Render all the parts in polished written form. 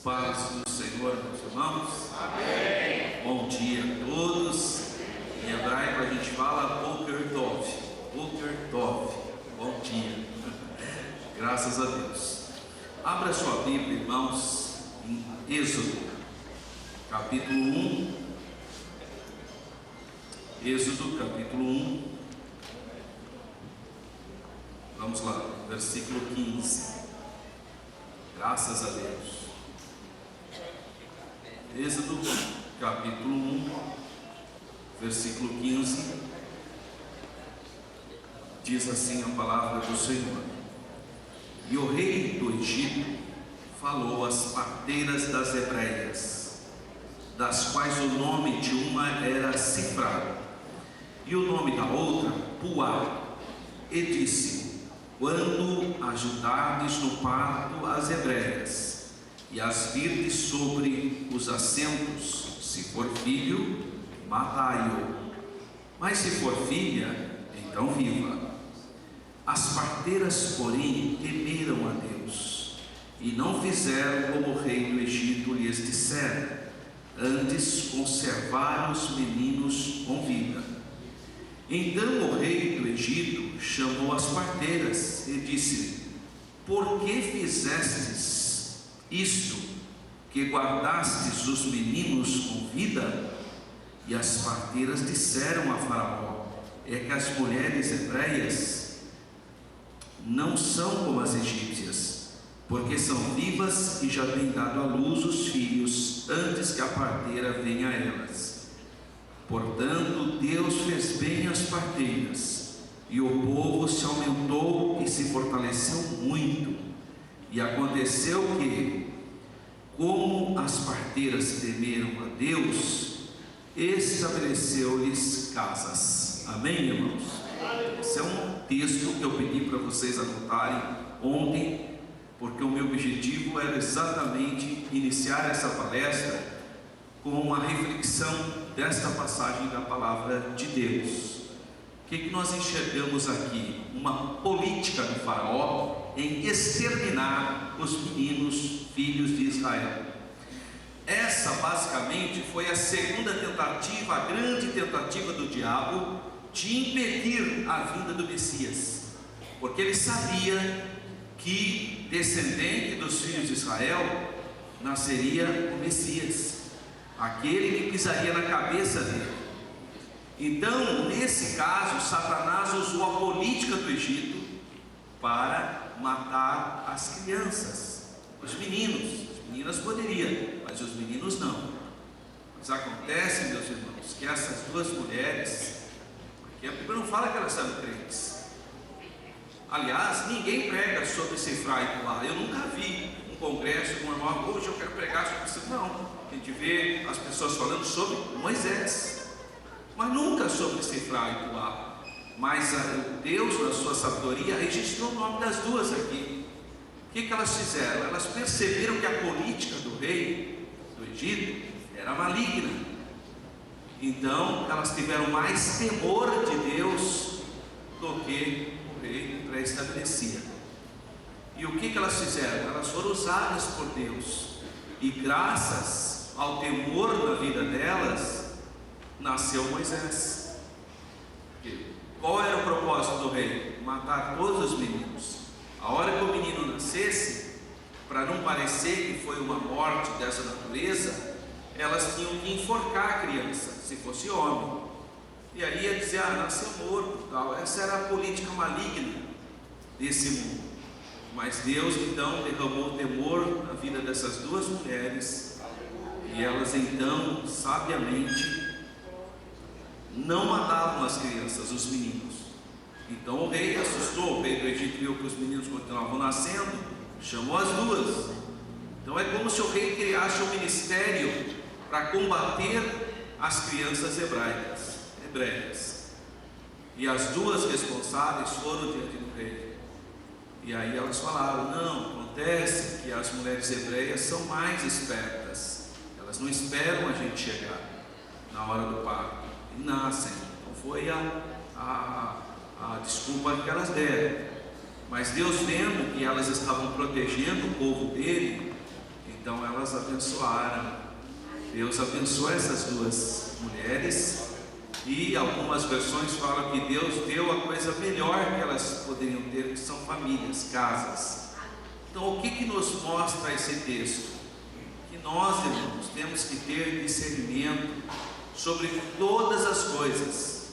Paz do Senhor, meus irmãos. Amém. Bom dia a todos. Em hebraico a gente fala Boker Tov. Boker Tov. Bom dia. Graças a Deus. Abra sua Bíblia, irmãos, em Êxodo, capítulo 1. Êxodo, capítulo 1. Vamos lá, versículo 15. Graças a Deus. Êxodo, capítulo 1, versículo 15, diz assim a palavra do Senhor: E o rei do Egito falou às parteiras das hebreias, das quais o nome de uma era Sifra, e o nome da outra Puá, e disse: Quando ajudardes no parto as hebreias, e as virdes sobre os assentos, se for filho, matai-o, mas se for filha, então viva. As parteiras, porém, temeram a Deus, e não fizeram como o rei do Egito lhes dissera, antes conservaram os meninos com vida. Então o rei do Egito chamou as parteiras e disse: Por que fizestes isto, que guardastes os meninos com vida? E as parteiras disseram a Faraó: É que as mulheres hebreias não são como as egípcias, porque são vivas e já têm dado à luz os filhos antes que a parteira venha a elas. Portanto, Deus fez bem às parteiras, e o povo se aumentou e se fortaleceu muito. E aconteceu que, como as parteiras temeram a Deus, estabeleceu-lhes casas. Amém, irmãos? Esse é um texto que eu pedi para vocês anotarem ontem, porque o meu objetivo era exatamente iniciar essa palestra com a reflexão desta passagem da palavra de Deus. O que nós enxergamos aqui? Uma política do faraó em exterminar os meninos, filhos de Israel. Essa basicamente foi a segunda tentativa, a grande tentativa do diabo de impedir a vinda do Messias, porque ele sabia que descendente dos filhos de Israel nasceria o Messias, aquele que pisaria na cabeça dele. Então, nesse caso, Satanás usou a política do Egito para matar as crianças, os meninos. As meninas poderiam, mas os meninos não. Mas acontece, meus irmãos, que essas duas mulheres, porque a Bíblia não fala que elas eram crentes. Aliás, ninguém prega sobre Sifra e Puá. Eu nunca vi um congresso com uma irmã: hoje eu quero pregar sobre isso. Não, a gente vê as pessoas falando sobre Moisés, mas nunca sobre Sifra e Puá. Mas Deus, na sua sabedoria, registrou o nome das duas aqui. O que elas fizeram? Elas perceberam que a política do rei do Egito era maligna. Então elas tiveram mais temor de Deus do que o rei pré-estabelecia. E o que elas fizeram? Elas foram usadas por Deus, e graças ao temor na vida delas, nasceu Moisés. Qual era o propósito do rei? Matar todos os meninos. A hora que o menino nascesse, para não parecer que foi uma morte dessa natureza, elas tinham que enforcar a criança, se fosse homem. E aí ia dizer: nasceu morto, tal. Essa era a política maligna desse mundo. Mas Deus então derramou temor na vida dessas duas mulheres, e elas então, sabiamente, não matavam as crianças, os meninos. Então o rei assustou. O rei do Egito viu que os meninos continuavam nascendo, chamou as duas. Então é como se o rei criasse um ministério para combater as crianças hebreias. E as duas responsáveis foram diante do rei. E aí elas falaram: não, acontece que as mulheres hebreias são mais espertas, elas não esperam a gente chegar na hora do parto e nascem. Então foi a desculpa que elas deram. Mas Deus, vendo que elas estavam protegendo o povo dele, Então elas abençoaram. Deus abençoou essas duas mulheres, e algumas versões falam que Deus deu a coisa melhor que elas poderiam ter, que são famílias, casas. Então o que nos mostra esse texto? Que nós, irmãos, temos que ter discernimento sobre todas as coisas,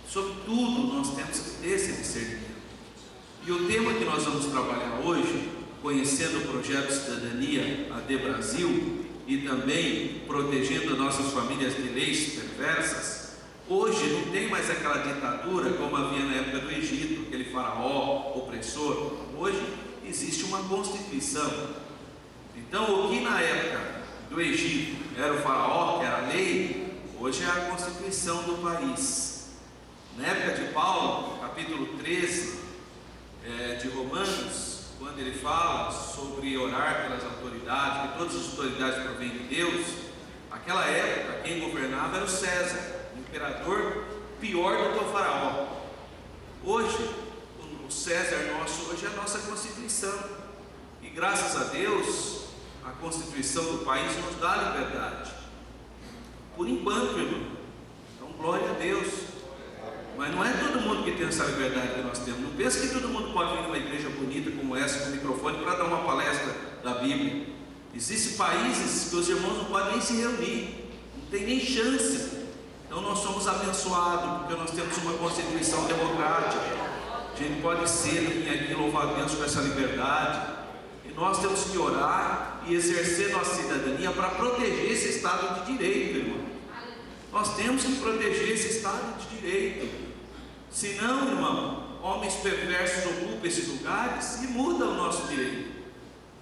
sobre tudo nós temos que ter esse discernimento. E o tema que nós vamos trabalhar hoje, conhecendo o projeto Cidadania AD Brasil e também protegendo as nossas famílias de leis perversas. Hoje não tem mais aquela ditadura como havia na época do Egito, aquele faraó opressor. Hoje existe uma constituição. Então o que na época do Egito era o faraó, que era a lei, hoje é a constituição do país. Na época de Paulo, capítulo 13 de Romanos, quando ele fala sobre orar pelas autoridades, que todas as autoridades provêm de Deus, naquela época quem governava era o César, o imperador pior do que o faraó. Hoje, o César nosso, hoje é a nossa Constituição, e graças a Deus, a Constituição do país nos dá liberdade, por enquanto, irmão. Então glória a Deus. Mas não é todo mundo que tem essa liberdade que nós temos. Não pensa que todo mundo pode vir numa igreja bonita como essa, com microfone, para dar uma palestra da Bíblia. Existem países que os irmãos não podem nem se reunir, não tem nem chance. Então nós somos abençoados, porque nós temos uma Constituição democrática. A gente pode ser, vir aqui louvar a Deus com essa liberdade. E nós temos que orar e exercer nossa cidadania para proteger esse Estado de Direito, irmão. Nós temos que proteger esse Estado de Direito. Senão, irmão, homens perversos ocupam esses lugares e mudam o nosso direito.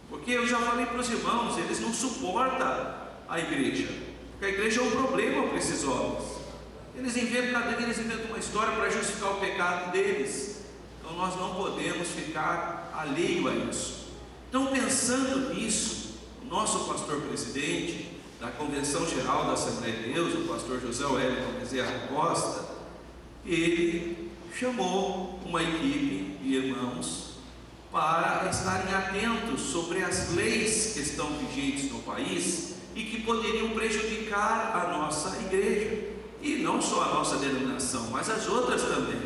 Porque eu já falei para os irmãos, eles não suportam a igreja, porque a igreja é um problema para esses homens. Eles inventam uma história para justificar o pecado deles. Então nós não podemos ficar alheio a isso. Então, pensando nisso, o nosso pastor presidente da Convenção Geral da Assembleia de Deus, o pastor José Wellington Bezerra Costa, ele chamou uma equipe de irmãos para estarem atentos sobre as leis que estão vigentes no país e que poderiam prejudicar a nossa igreja, e não só a nossa denominação, mas as outras também,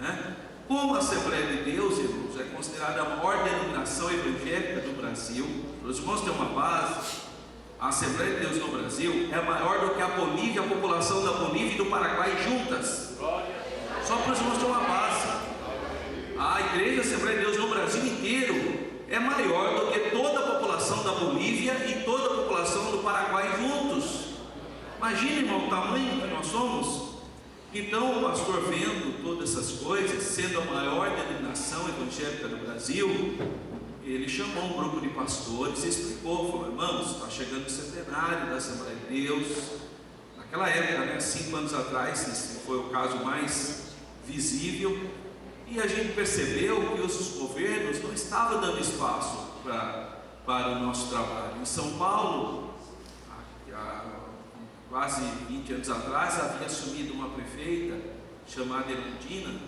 né? Como a Assembleia de Deus, irmãos, é considerada a maior denominação evangélica do Brasil, os irmãos têm uma base. A Assembleia de Deus no Brasil é maior do que a Bolívia, a população da Bolívia e do Paraguai juntas. Só para os irmãos terem uma base. A igreja Assembleia de Deus no Brasil inteiro é maior do que toda a população da Bolívia e toda a população do Paraguai juntos. Imagina, irmão, o tamanho que nós somos. Então o pastor, vendo todas essas coisas, sendo a maior denominação evangélica do Brasil, ele chamou um grupo de pastores e explicou, falou: irmãos, está chegando o centenário da Assembleia de Deus. Naquela época, né, 5 anos atrás, esse foi o caso mais visível, e a gente percebeu que os governos não estavam dando espaço para o nosso trabalho. Em São Paulo, há quase 20 anos atrás, havia assumido uma prefeita chamada Erundina,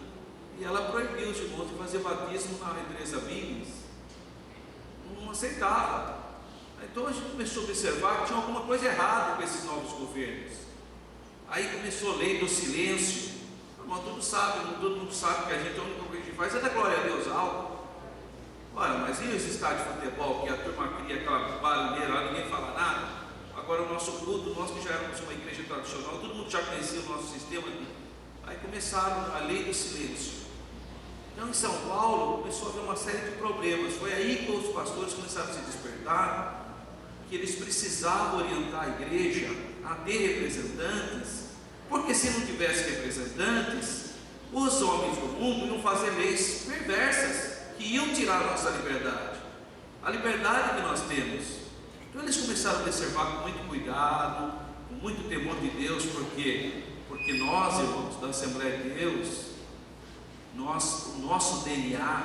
e ela proibiu os irmãos de fazer batismo na Teresa Biggs. Não aceitava. Então a gente começou a observar que tinha alguma coisa errada com esses novos governos. Aí começou a lei do silêncio. Irmão, todo mundo sabe que a única coisa que a gente faz é dar glória a Deus alto. Olha, mas e esse estádio de futebol que a turma cria aquela barulheira lá, ninguém fala nada? Agora o nosso culto, nós que já éramos uma igreja tradicional, todo mundo já conhecia o nosso sistema. Aí começaram a lei do silêncio. Então em São Paulo começou a haver uma série de problemas. Foi aí que os pastores começaram a se despertar, que eles precisavam orientar a igreja a ter representantes, porque se não tivesse representantes, os homens do mundo iam fazer leis perversas que iam tirar a nossa liberdade, a liberdade que nós temos. Então eles começaram a observar com muito cuidado, com muito temor de Deus, porque nós, irmãos da Assembleia de Deus, o nosso DNA,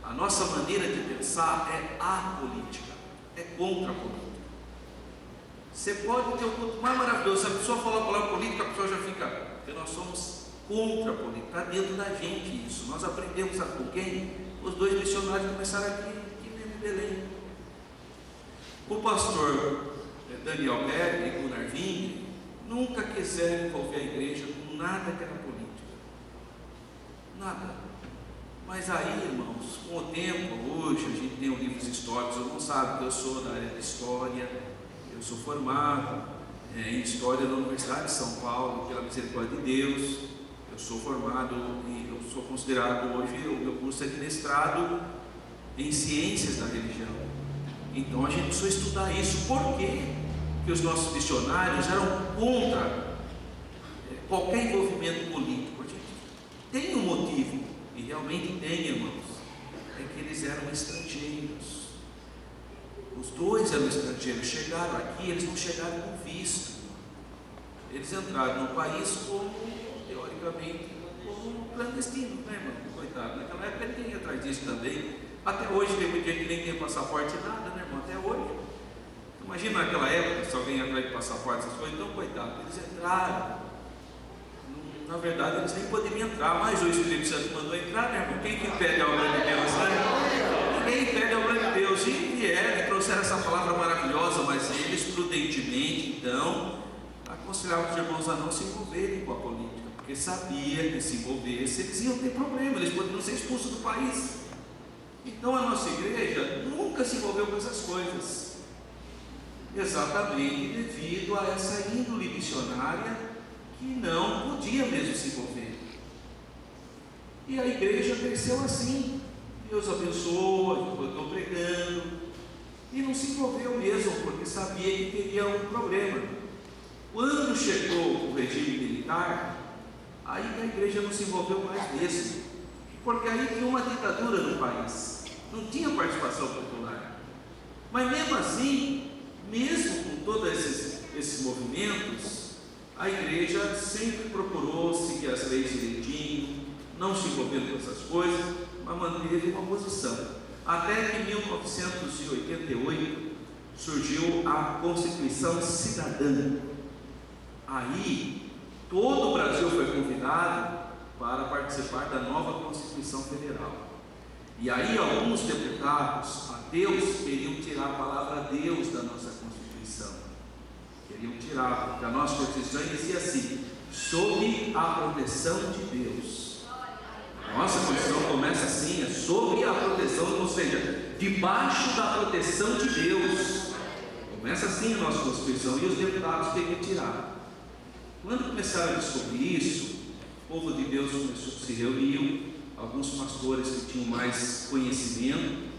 a nossa maneira de pensar é apolítica, é contra a política. Você pode ter o culto mais maravilhoso, se a pessoa falar a palavra política, a pessoa já fica, porque nós somos contra a política, está dentro da gente isso. Nós aprendemos, sabe com quem? Os 2 missionários começaram aqui mesmo em Belém. O pastor Daniel Berg e Gunnar Wing nunca quiseram envolver a igreja com nada que era política, nada. Mas aí, irmãos, com o tempo, hoje a gente tem livros históricos. Eu não sabe que eu sou da área de história, eu sou formado em história na Universidade de São Paulo, pela misericórdia de Deus. Eu sou formado e eu sou considerado hoje, o meu curso é de mestrado em ciências da religião. Então a gente precisa estudar isso. Por quê? Porque os nossos missionários eram contra qualquer envolvimento político. A gente tem um motivo, e realmente tem, irmãos, é que eles eram estrangeiros. Os dois eram estrangeiros, chegaram aqui, eles não chegaram com visto. Eles entraram no país como, teoricamente, como clandestinos, né, irmão? Coitado, naquela época ninguém ia atrás disso também. Até hoje tem muita gente que nem tem passaporte e nada, né, irmão? Até hoje. Imagina naquela época, se alguém ia atrás de passaporte, essas coisas. Então, coitado, eles entraram. Na verdade, eles nem poderiam entrar, mas o Espírito Santo mandou entrar, né, irmão? Quem que impede a obra de Deus, né? Ninguém impede a obra de Deus. E vieram e trouxeram essa palavra maravilhosa, mas eles prudentemente, então, aconselhavam os irmãos a não se envolverem com a política, porque sabia que se envolvesse, eles iam ter problema, eles poderiam ser expulsos do país. Então a nossa igreja nunca se envolveu com essas coisas, exatamente devido a essa índole missionária que não podia mesmo se envolver. E a igreja cresceu assim. Deus abençoa, estou pregando, e não se envolveu mesmo, porque sabia que teria um problema. Quando chegou o regime militar, aí a igreja não se envolveu mais mesmo, porque aí tinha uma ditadura no país, não tinha participação popular. Mas mesmo assim, mesmo com todos esses movimentos, a igreja sempre procurou seguir as leis direitinho, não se envolvendo com essas coisas, mas manteve uma posição. Até que em 1988 surgiu a Constituição Cidadã. Aí todo o Brasil foi convidado para participar da nova Constituição Federal. E aí alguns deputados ateus queriam tirar a palavra Deus da nossa Constituição. Queriam tirar, porque a nossa Constituição dizia assim: sob a proteção de Deus. Nossa Constituição começa assim, é sob a proteção, ou seja, debaixo da proteção de Deus. Começa assim a nossa Constituição, e os deputados queriam tirar. Quando começaram a descobrir isso, o povo de Deus se reuniu, alguns pastores que tinham mais conhecimento,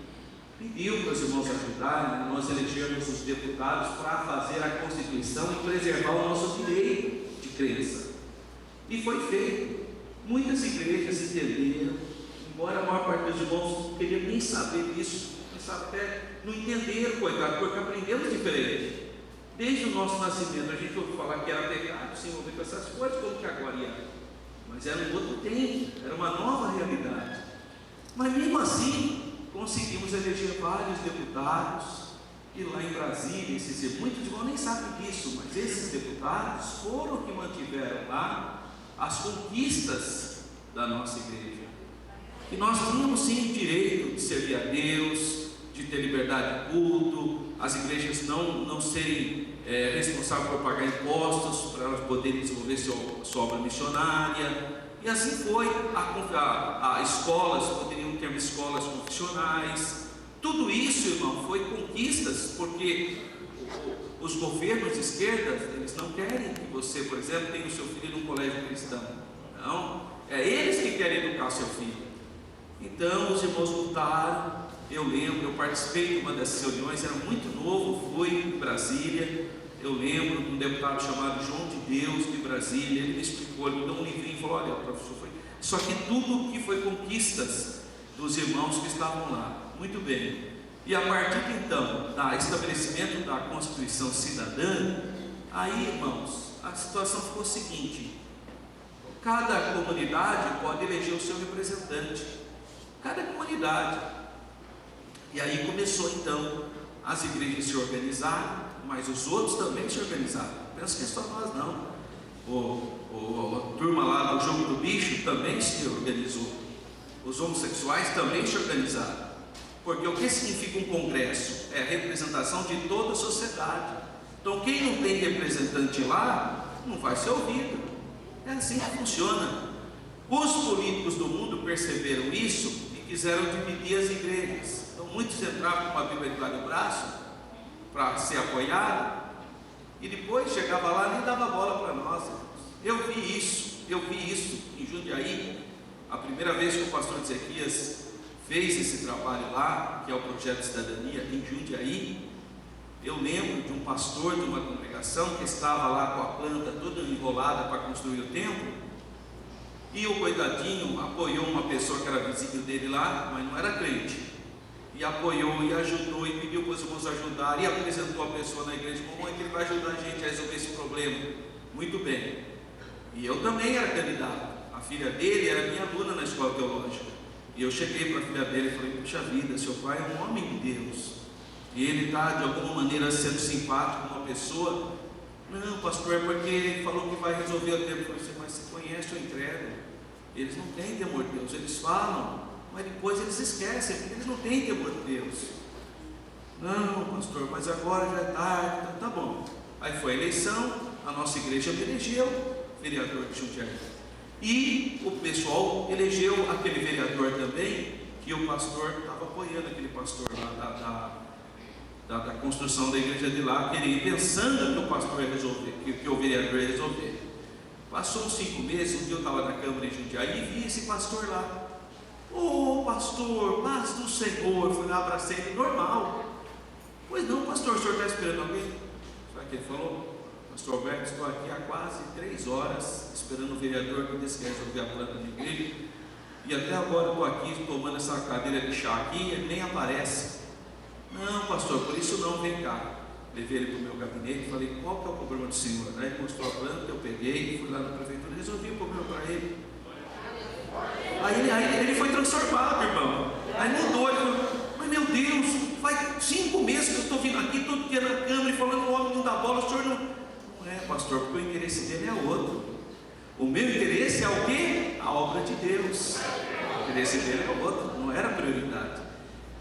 pediu para os irmãos ajudarem, nós elegemos os deputados para fazer a Constituição e preservar o nosso direito de crença. E foi feito. Muitas igrejas entenderam, embora a maior parte dos irmãos não queria nem saber disso, começaram até não entenderam, coitado, porque aprendemos diferente. Desde o nosso nascimento, a gente ouviu falar que era pecado se envolver com essas coisas, como que agora ia. Mas era um outro tempo, era uma nova realidade. Mas mesmo assim, conseguimos eleger vários deputados, e lá em Brasília, muitos irmãos nem sabem disso, mas esses deputados foram que mantiveram lá as conquistas da nossa igreja. E nós tínhamos sim o direito de servir a Deus, de ter liberdade de culto, as igrejas não serem responsáveis por pagar impostos, para elas poderem desenvolver sua obra missionária. E assim foi. A escolas, poderiam ter escolas confessionais. Tudo isso, irmão, foi conquistas, porque os governos de esquerda, eles não querem que você, por exemplo, tenha o seu filho num colégio cristão. Não, é eles que querem educar o seu filho. Então os irmãos lutaram. Eu lembro, eu participei de uma dessas reuniões, era muito novo, fui em Brasília. Eu lembro de um deputado chamado João de Deus, de Brasília. Ele me explicou, ele me deu um livrinho e falou: olha, professor, isso aqui tudo que foi conquistas dos irmãos que estavam lá. Muito bem. E a partir então do estabelecimento da Constituição Cidadã, aí, irmãos, a situação ficou a seguinte: cada comunidade pode eleger o seu representante, cada comunidade. E aí começou então as igrejas se organizaram, mas os outros também se organizaram. Pensa que é só nós não. A turma lá do jogo do bicho também se organizou. Os homossexuais também se organizaram. Porque o que significa um congresso? É a representação de toda a sociedade. Então quem não tem representante lá, não vai ser ouvido. É assim que funciona. Os políticos do mundo perceberam isso e quiseram dividir as igrejas. Então muitos entravam com a Bíblia debaixo do braço para ser apoiado, e depois chegava lá e nem dava bola para nós. Eu vi isso em Jundiaí. A primeira vez que o pastor Ezequias fez esse trabalho lá, que é o Projeto de Cidadania em Jundiaí, eu lembro de um pastor de uma congregação que estava lá com a planta toda enrolada para construir o templo, e o coitadinho apoiou uma pessoa que era vizinho dele lá, mas não era crente, e apoiou e ajudou e pediu para os irmãos ajudarem, e apresentou a pessoa na igreja: como é que ele vai ajudar a gente a resolver esse problema? Muito bem. E eu também era candidato. A filha dele era minha aluna na escola teológica, e eu cheguei para a filha dele e falei: puxa vida, seu pai é um homem de Deus, e ele está de alguma maneira sendo simpático com uma pessoa. Não, pastor, é porque ele falou que vai resolver o tempo. Eu falei assim: mas você conhece o incrédulo? Eles não têm temor de Deus. Eles falam, mas depois eles esquecem, porque eles não têm temor de Deus. Não, pastor, mas agora já é tarde. Então, tá bom. Aí foi a eleição, a nossa igreja me elegeu vereador de Jundiaí, e o pessoal elegeu aquele vereador também, que o pastor estava apoiando, aquele pastor lá da construção da igreja de lá, pensando que o pastor ia resolver, que o vereador ia resolver. Passou uns 5 meses, um dia eu estava na Câmara em Jundiaí e vi esse pastor lá. Ô pastor, paz do Senhor. Fui lá, abracei ele, normal. Pois não, pastor, o senhor está esperando alguém? Sabe o que ele falou? Pastor Alberto, estou aqui há quase 3 horas esperando o vereador que disse que resolver a planta da igreja, e até agora estou aqui tomando essa cadeira de chá aqui, ele nem aparece. Não, pastor, por isso não, vem cá. Levei ele para o meu gabinete e falei: qual que é o problema do senhor? Aí ele mostrou a planta, eu peguei, fui lá na prefeitura e resolvi o problema para ele. Aí ele foi transformado, irmão. Aí mudou, ele falou: mas meu Deus, faz 5 meses que eu estou vindo aqui todo dia na Câmara e falando que o homem não dá bola, o senhor não... Não é, pastor, porque o interesse dele é outro. O meu interesse é o quê? A obra de Deus. O interesse dele é outro, não era prioridade.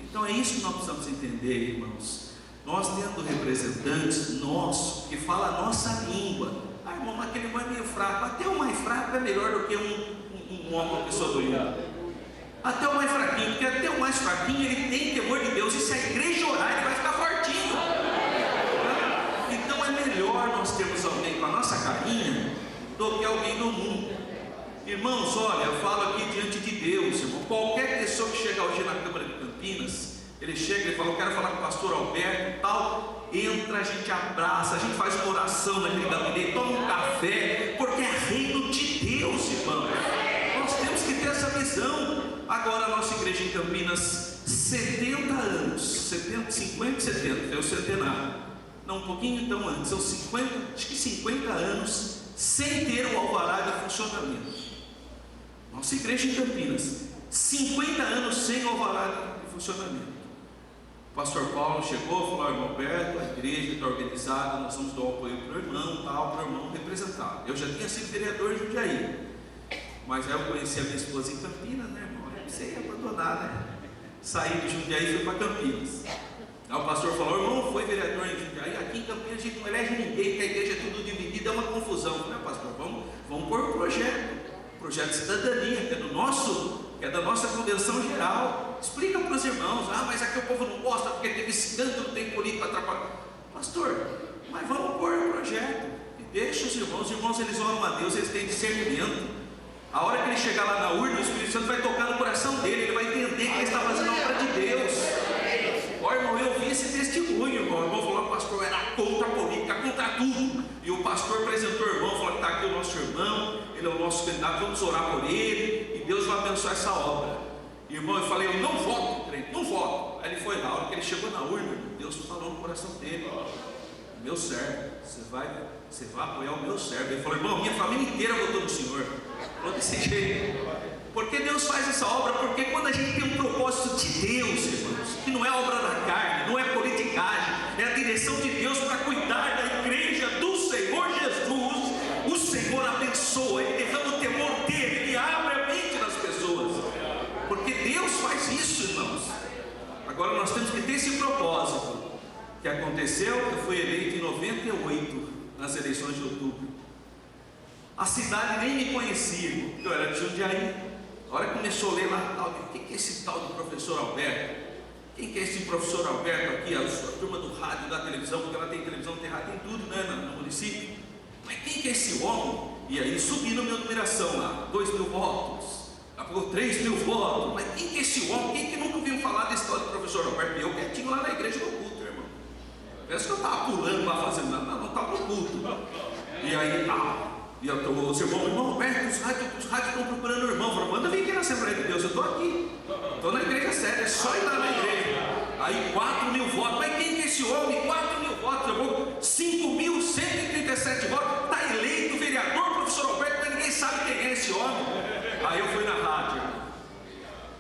Então é isso que nós precisamos entender, irmãos. Nós tendo representantes nossos que falam a nossa língua. Ah, irmão, aquele irmão é meio fraco. Até o mais fraco é melhor do que uma pessoa do mundo. Até o mais fraquinho, porque até o mais fraquinho ele tem temor de Deus, e se a igreja orar ele vai ficar fortinho. Então é melhor nós termos alguém com a nossa carinha do que alguém do mundo. Irmãos, olha, eu falo aqui diante de Deus, irmão. Qualquer pessoa que chega hoje na Câmara de Campinas, ele chega e fala: eu quero falar com o pastor Alberto e tal, entra, a gente abraça, a gente faz uma oração naquele gabinete, toma um café, porque é reino de Deus, irmão. Nós temos que ter essa visão. Agora a nossa igreja em Campinas, 70 anos, 50 e 70, é o centenário. Não, um pouquinho então antes, são 50, acho que 50 anos sem ter o alvará de funcionamento. Nossa igreja em Campinas, 50 anos sem o alvará de funcionamento. O pastor Paulo chegou, falou: irmão Alberto, a igreja está organizada, nós vamos dar o apoio para o irmão, tal, para o irmão representar. Eu já tinha sido vereador em Jundiaí, mas aí eu conheci a minha esposa em Campinas, né, irmão? Eu precisei abandonar, né? Saí de Jundiaí e fui para Campinas. Aí o pastor falou: irmão, foi vereador em Jundiaí, aqui em Campinas a gente não elege ninguém, que a igreja é tudo dividida, é uma confusão. Eu falei: pastor, vamos pôr um projeto de cidadania, que é do nosso, que é da nossa convenção geral. Explica para os irmãos: ah, mas aqui o povo não gosta porque teve escândalo, tem político atrapalhado. Pastor, mas vamos pôr um projeto e deixa os irmãos eles oram a Deus, eles têm discernimento. A hora que ele chegar lá na urna, o Espírito Santo vai tocar no coração dele, ele vai entender que ele está fazendo a obra de Deus. Ó, irmão, eu vi esse testemunho, irmão. O irmão falou que o pastor era contra a política, contra tudo. E o pastor apresentou o irmão, falou que está aqui o nosso irmão, ele é o nosso candidato, vamos orar por ele, e Deus vai abençoar essa obra. Irmão, eu falei: eu não voto, não voto. Aí ele foi lá, a hora que ele chegou na urna, Deus falou no coração dele: meu servo, você vai apoiar o meu servo. Ele falou: irmão, minha família inteira votou no senhor. Falou desse jeito. Porque Deus faz essa obra? Porque quando a gente tem um propósito de Deus, irmãos, que não é obra da carne, não é politicagem, é a direção de Deus para cuidar da igreja do Senhor Jesus, o Senhor abençoa, Ele derrama o temor dele, Ele abre a mente das pessoas, porque Deus faz isso, irmãos. Agora nós temos que ter esse propósito. Que aconteceu, eu fui eleito em 98, nas eleições de outubro. A cidade nem me conhecia, porque eu era de Jundiaí. A hora que começou a ler lá, quem que é esse tal do professor Alberto? Quem que é esse professor Alberto aqui? A turma do rádio, da televisão, porque ela tem televisão, tem rádio, tem tudo, né, no município. Mas quem que é esse homem? E aí subi na minha numeração lá, 2.000 votos. Pagou 3.000 votos. Mas quem que é esse homem? Quem que nunca ouviu falar desse tal do professor Alberto? E eu quietinho lá na igreja do culto, irmão. Parece que eu estava pulando lá, fazendo nada, não estava no culto. E aí, e eu tô, os irmão Alberto, os rádios estão procurando o irmão. Falou, manda vir aqui na Assembleia de Deus, eu estou aqui. Estou na igreja séria, é só ir lá na igreja. Aí 4.000 votos. Mas quem que é esse homem? 4.000 votos. Levou 5.137 votos. Está eleito vereador, professor Alberto, mas ninguém sabe quem é esse homem. Aí eu fui na rádio.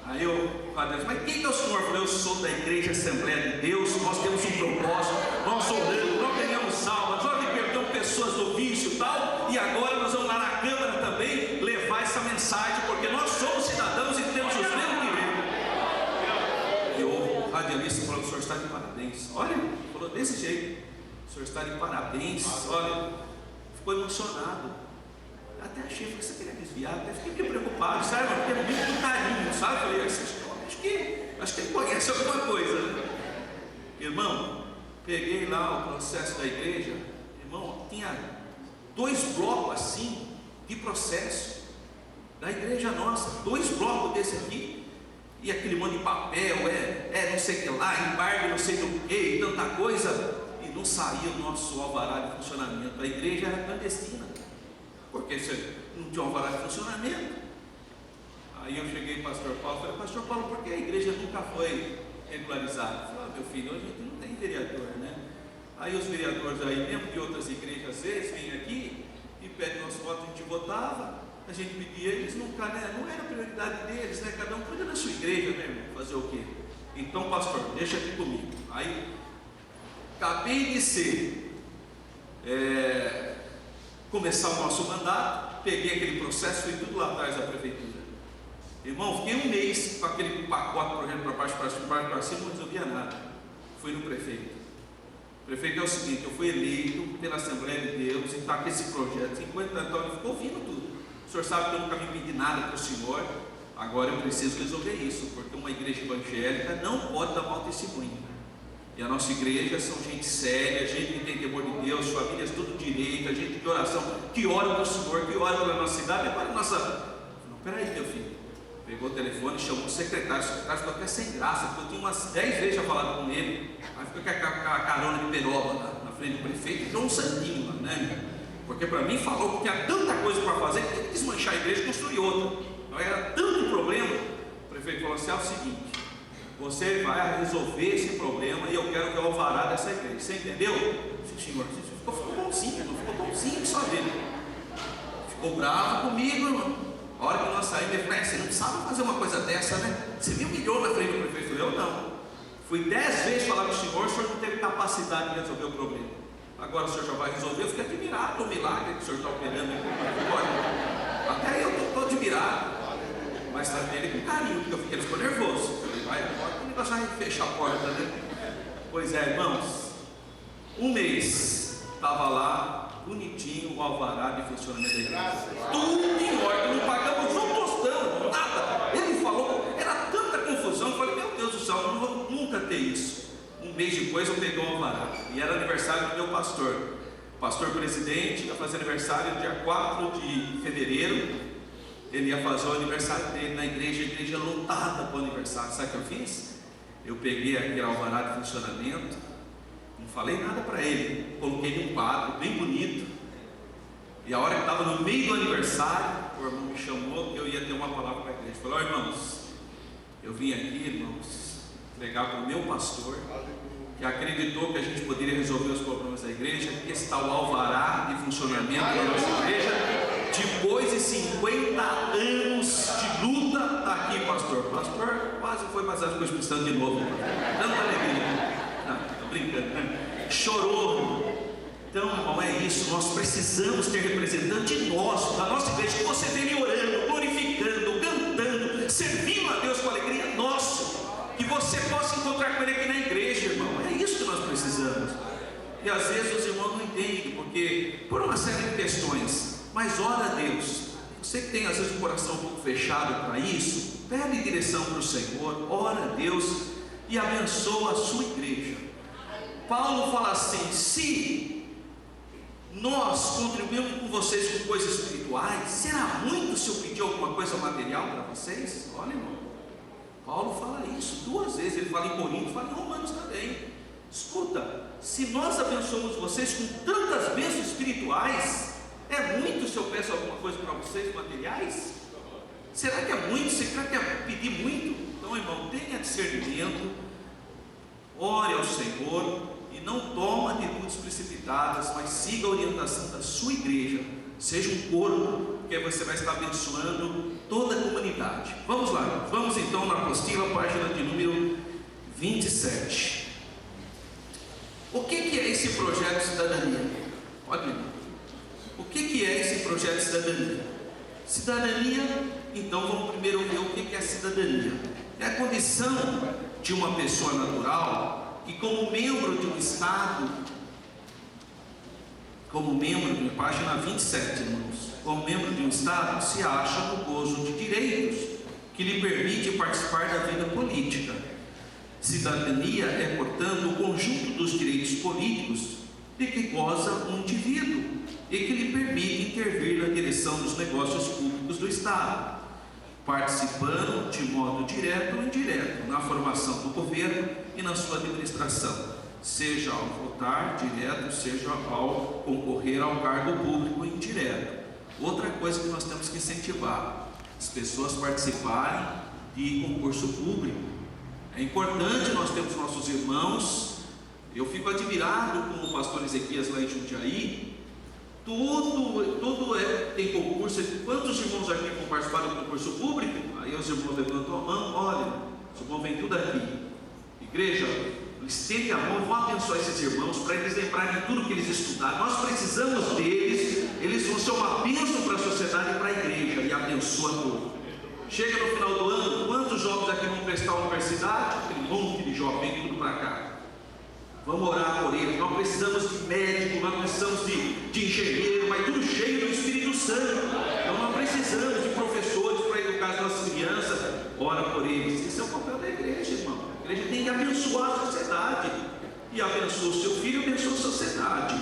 Aí o padre disse, mas quem que é o senhor? Eu falei, eu sou da Igreja Assembleia de Deus, nós temos um propósito, nós oramos, nós ganhamos salvas, nós libertamos pessoas do vício e tal, e agora nós vamos lá na Câmara também levar essa mensagem, porque nós somos cidadãos e temos os mesmos direitos. E o radialista falou, o senhor está de parabéns. Olha, falou desse jeito, o senhor está de parabéns, olha, ficou emocionado. Até achei que você queria desviar, até fiquei meio preocupado, sabe? Porque é muito carinho, sabe? Falei, acho que ele conhece alguma coisa, né? Irmão, peguei lá o processo da igreja, irmão, tinha 2 blocos assim de processo da igreja nossa, 2 blocos desse aqui, e aquele monte de papel, não sei o que lá, embargo, não sei do que, tanta coisa, e não saía o nosso alvará de funcionamento. A igreja era clandestina. Porque você não tinha um alvará de funcionamento. Aí eu cheguei para o pastor Paulo e falei, pastor Paulo, por que a igreja nunca foi regularizada? Ele falou, meu filho, hoje a gente não tem vereador, né? Aí os vereadores aí, mesmo de outras igrejas, às vezes, vêm aqui e pedem nosso voto, a gente votava, a gente pedia, eles nunca, né? Não era prioridade deles, né? Cada um cuida da sua igreja, né, irmão? Fazer o quê? Então, pastor, deixa aqui comigo. Aí, acabei de ser começar o nosso mandato, peguei aquele processo, fui tudo lá atrás da prefeitura. Irmão, fiquei um mês com aquele pacote projeto para baixo, para cima, não resolvia nada. Fui no prefeito. O prefeito é o seguinte, eu fui eleito pela Assembleia de Deus e está com esse projeto, 50 anos, então ele ficou ouvindo tudo. O senhor sabe que eu nunca me pedi nada para o senhor, agora eu preciso resolver isso, porque uma igreja evangélica não pode dar mau testemunho. E a nossa igreja são gente séria, gente que tem temor de Deus, famílias tudo direito, gente de oração, que ora para o Senhor, que ora pela nossa cidade. Agora nossa. Não, peraí, meu filho. Pegou o telefone, chamou o secretário ficou até sem graça, porque eu tinha umas 10 vezes já falado com ele. Aí ficou com a carona de peroba na frente do prefeito, ficou um santinho lá, né? Porque para mim falou que tinha tanta coisa para fazer que tem que desmanchar a igreja e construir outra. Então era tanto problema. O prefeito falou assim: é o seguinte. Você vai resolver esse problema e eu quero ver o alvará dessa igreja. Você entendeu? Sim, senhor. Ficou bonzinho, não ficou bonzinho só dele. Ficou bravo comigo, irmão. A hora que nós saímos, ele falou: você não precisava fazer uma coisa dessa, né? Você me humilhou na frente do prefeito. Eu não. Fui 10 vezes falar com o senhor não teve capacidade de resolver o problema. Agora o senhor já vai resolver. Eu fiquei admirado do milagre que o senhor está operando aqui. Até aí eu estou admirado. Mas tratei ele com carinho, porque ele ficou nervoso. Vai, o negócio vai fechar a porta, né? Pois é, irmãos, um mês estava lá, bonitinho, o alvará de funcionamento da igreja, tudo em ordem, não pagamos um tostão, nada. Ele falou, era tanta confusão, eu falei: meu Deus do céu, eu não vou nunca ter isso. Um mês depois eu peguei o alvará, e era aniversário do meu pastor, pastor presidente, ia fazer aniversário dia 4 de fevereiro. Ele ia fazer o aniversário dele na igreja, a igreja lotada para o aniversário. Sabe o que eu fiz? Eu peguei aquele alvará de funcionamento, não falei nada para ele, coloquei num quadro bem bonito. E a hora que estava no meio do aniversário, o irmão me chamou que eu ia ter uma palavra para a igreja. Falou: irmãos, eu vim aqui, irmãos, entregar para o meu pastor, que acreditou que a gente poderia resolver os problemas da igreja, que está o alvará de funcionamento da nossa igreja. Depois de 50 anos de luta, está aqui, pastor. Pastor quase foi batizado com o Espírito Santo de novo. Tanta alegria. Não, estou brincando, né? Chorou. Então, irmão, é isso. Nós precisamos ter representante nosso, da nossa igreja, que você vem orando, glorificando, cantando, servindo a Deus com alegria nosso. Que você você possa encontrar com Ele aqui na igreja, irmão. É isso que nós precisamos. E às vezes os irmãos não entendem, porque por uma série de questões. Mas ora a Deus. Você que tem às vezes o coração um pouco fechado para isso, pede direção para o Senhor, ora a Deus e abençoa a sua igreja. Paulo fala assim: se nós contribuímos com vocês com coisas espirituais, será muito se eu pedir alguma coisa material para vocês? Olha, irmão, Paulo fala isso 2 vezes. Ele fala em Coríntios, fala em Romanos também. Escuta, se nós abençoamos vocês com tantas bênçãos espirituais, é muito se eu peço alguma coisa para vocês materiais? Será que é muito? Será que é pedir muito? Então, irmão, tenha discernimento, ore ao Senhor e não toma atitudes precipitadas, mas siga a orientação da sua igreja. Seja um corpo, porque você vai estar abençoando toda a comunidade. Vamos lá, vamos então na apostila, página de número 27. O que é esse projeto de cidadania? Pode vir. O que é esse projeto de cidadania? Cidadania, então vamos primeiro ver o que é a cidadania. É a condição de uma pessoa natural que, como membro de um Estado, página 27, irmãos, como membro de um Estado, se acha no gozo de direitos que lhe permite participar da vida política. Cidadania é, portanto, o conjunto dos direitos políticos de que goza um indivíduo e que lhe permite intervir na direção dos negócios públicos do Estado, participando de modo direto ou indireto na formação do governo e na sua administração, seja ao votar direto, seja ao concorrer ao cargo público indireto. Outra coisa que nós temos que incentivar: as pessoas participarem de concurso público. É importante nós termos nossos irmãos. Eu fico admirado com o pastor Ezequias lá em Jundiaí. Tem concurso. Quantos irmãos aqui vão participar do concurso público? Aí os irmãos levantam a mão. Olha, os irmãos vêm tudo aqui. Igreja, estende a mão, vão abençoar esses irmãos para eles lembrarem de tudo que eles estudaram. Nós precisamos deles. Eles vão ser uma bênção para a sociedade e para a igreja. E abençoa tudo. Chega no final do ano, quantos jovens aqui vão prestar a universidade? Aquele monte de jovens, vem tudo para cá. Vamos orar por eles. Nós precisamos de médico, nós precisamos de engenheiro, mas tudo cheio do Espírito Santo. Então nós precisamos de professores para educar as nossas crianças. Ora por eles. Esse é o papel da igreja, irmão. A igreja tem que abençoar a sociedade. E abençoa o seu filho, abençoa a sociedade.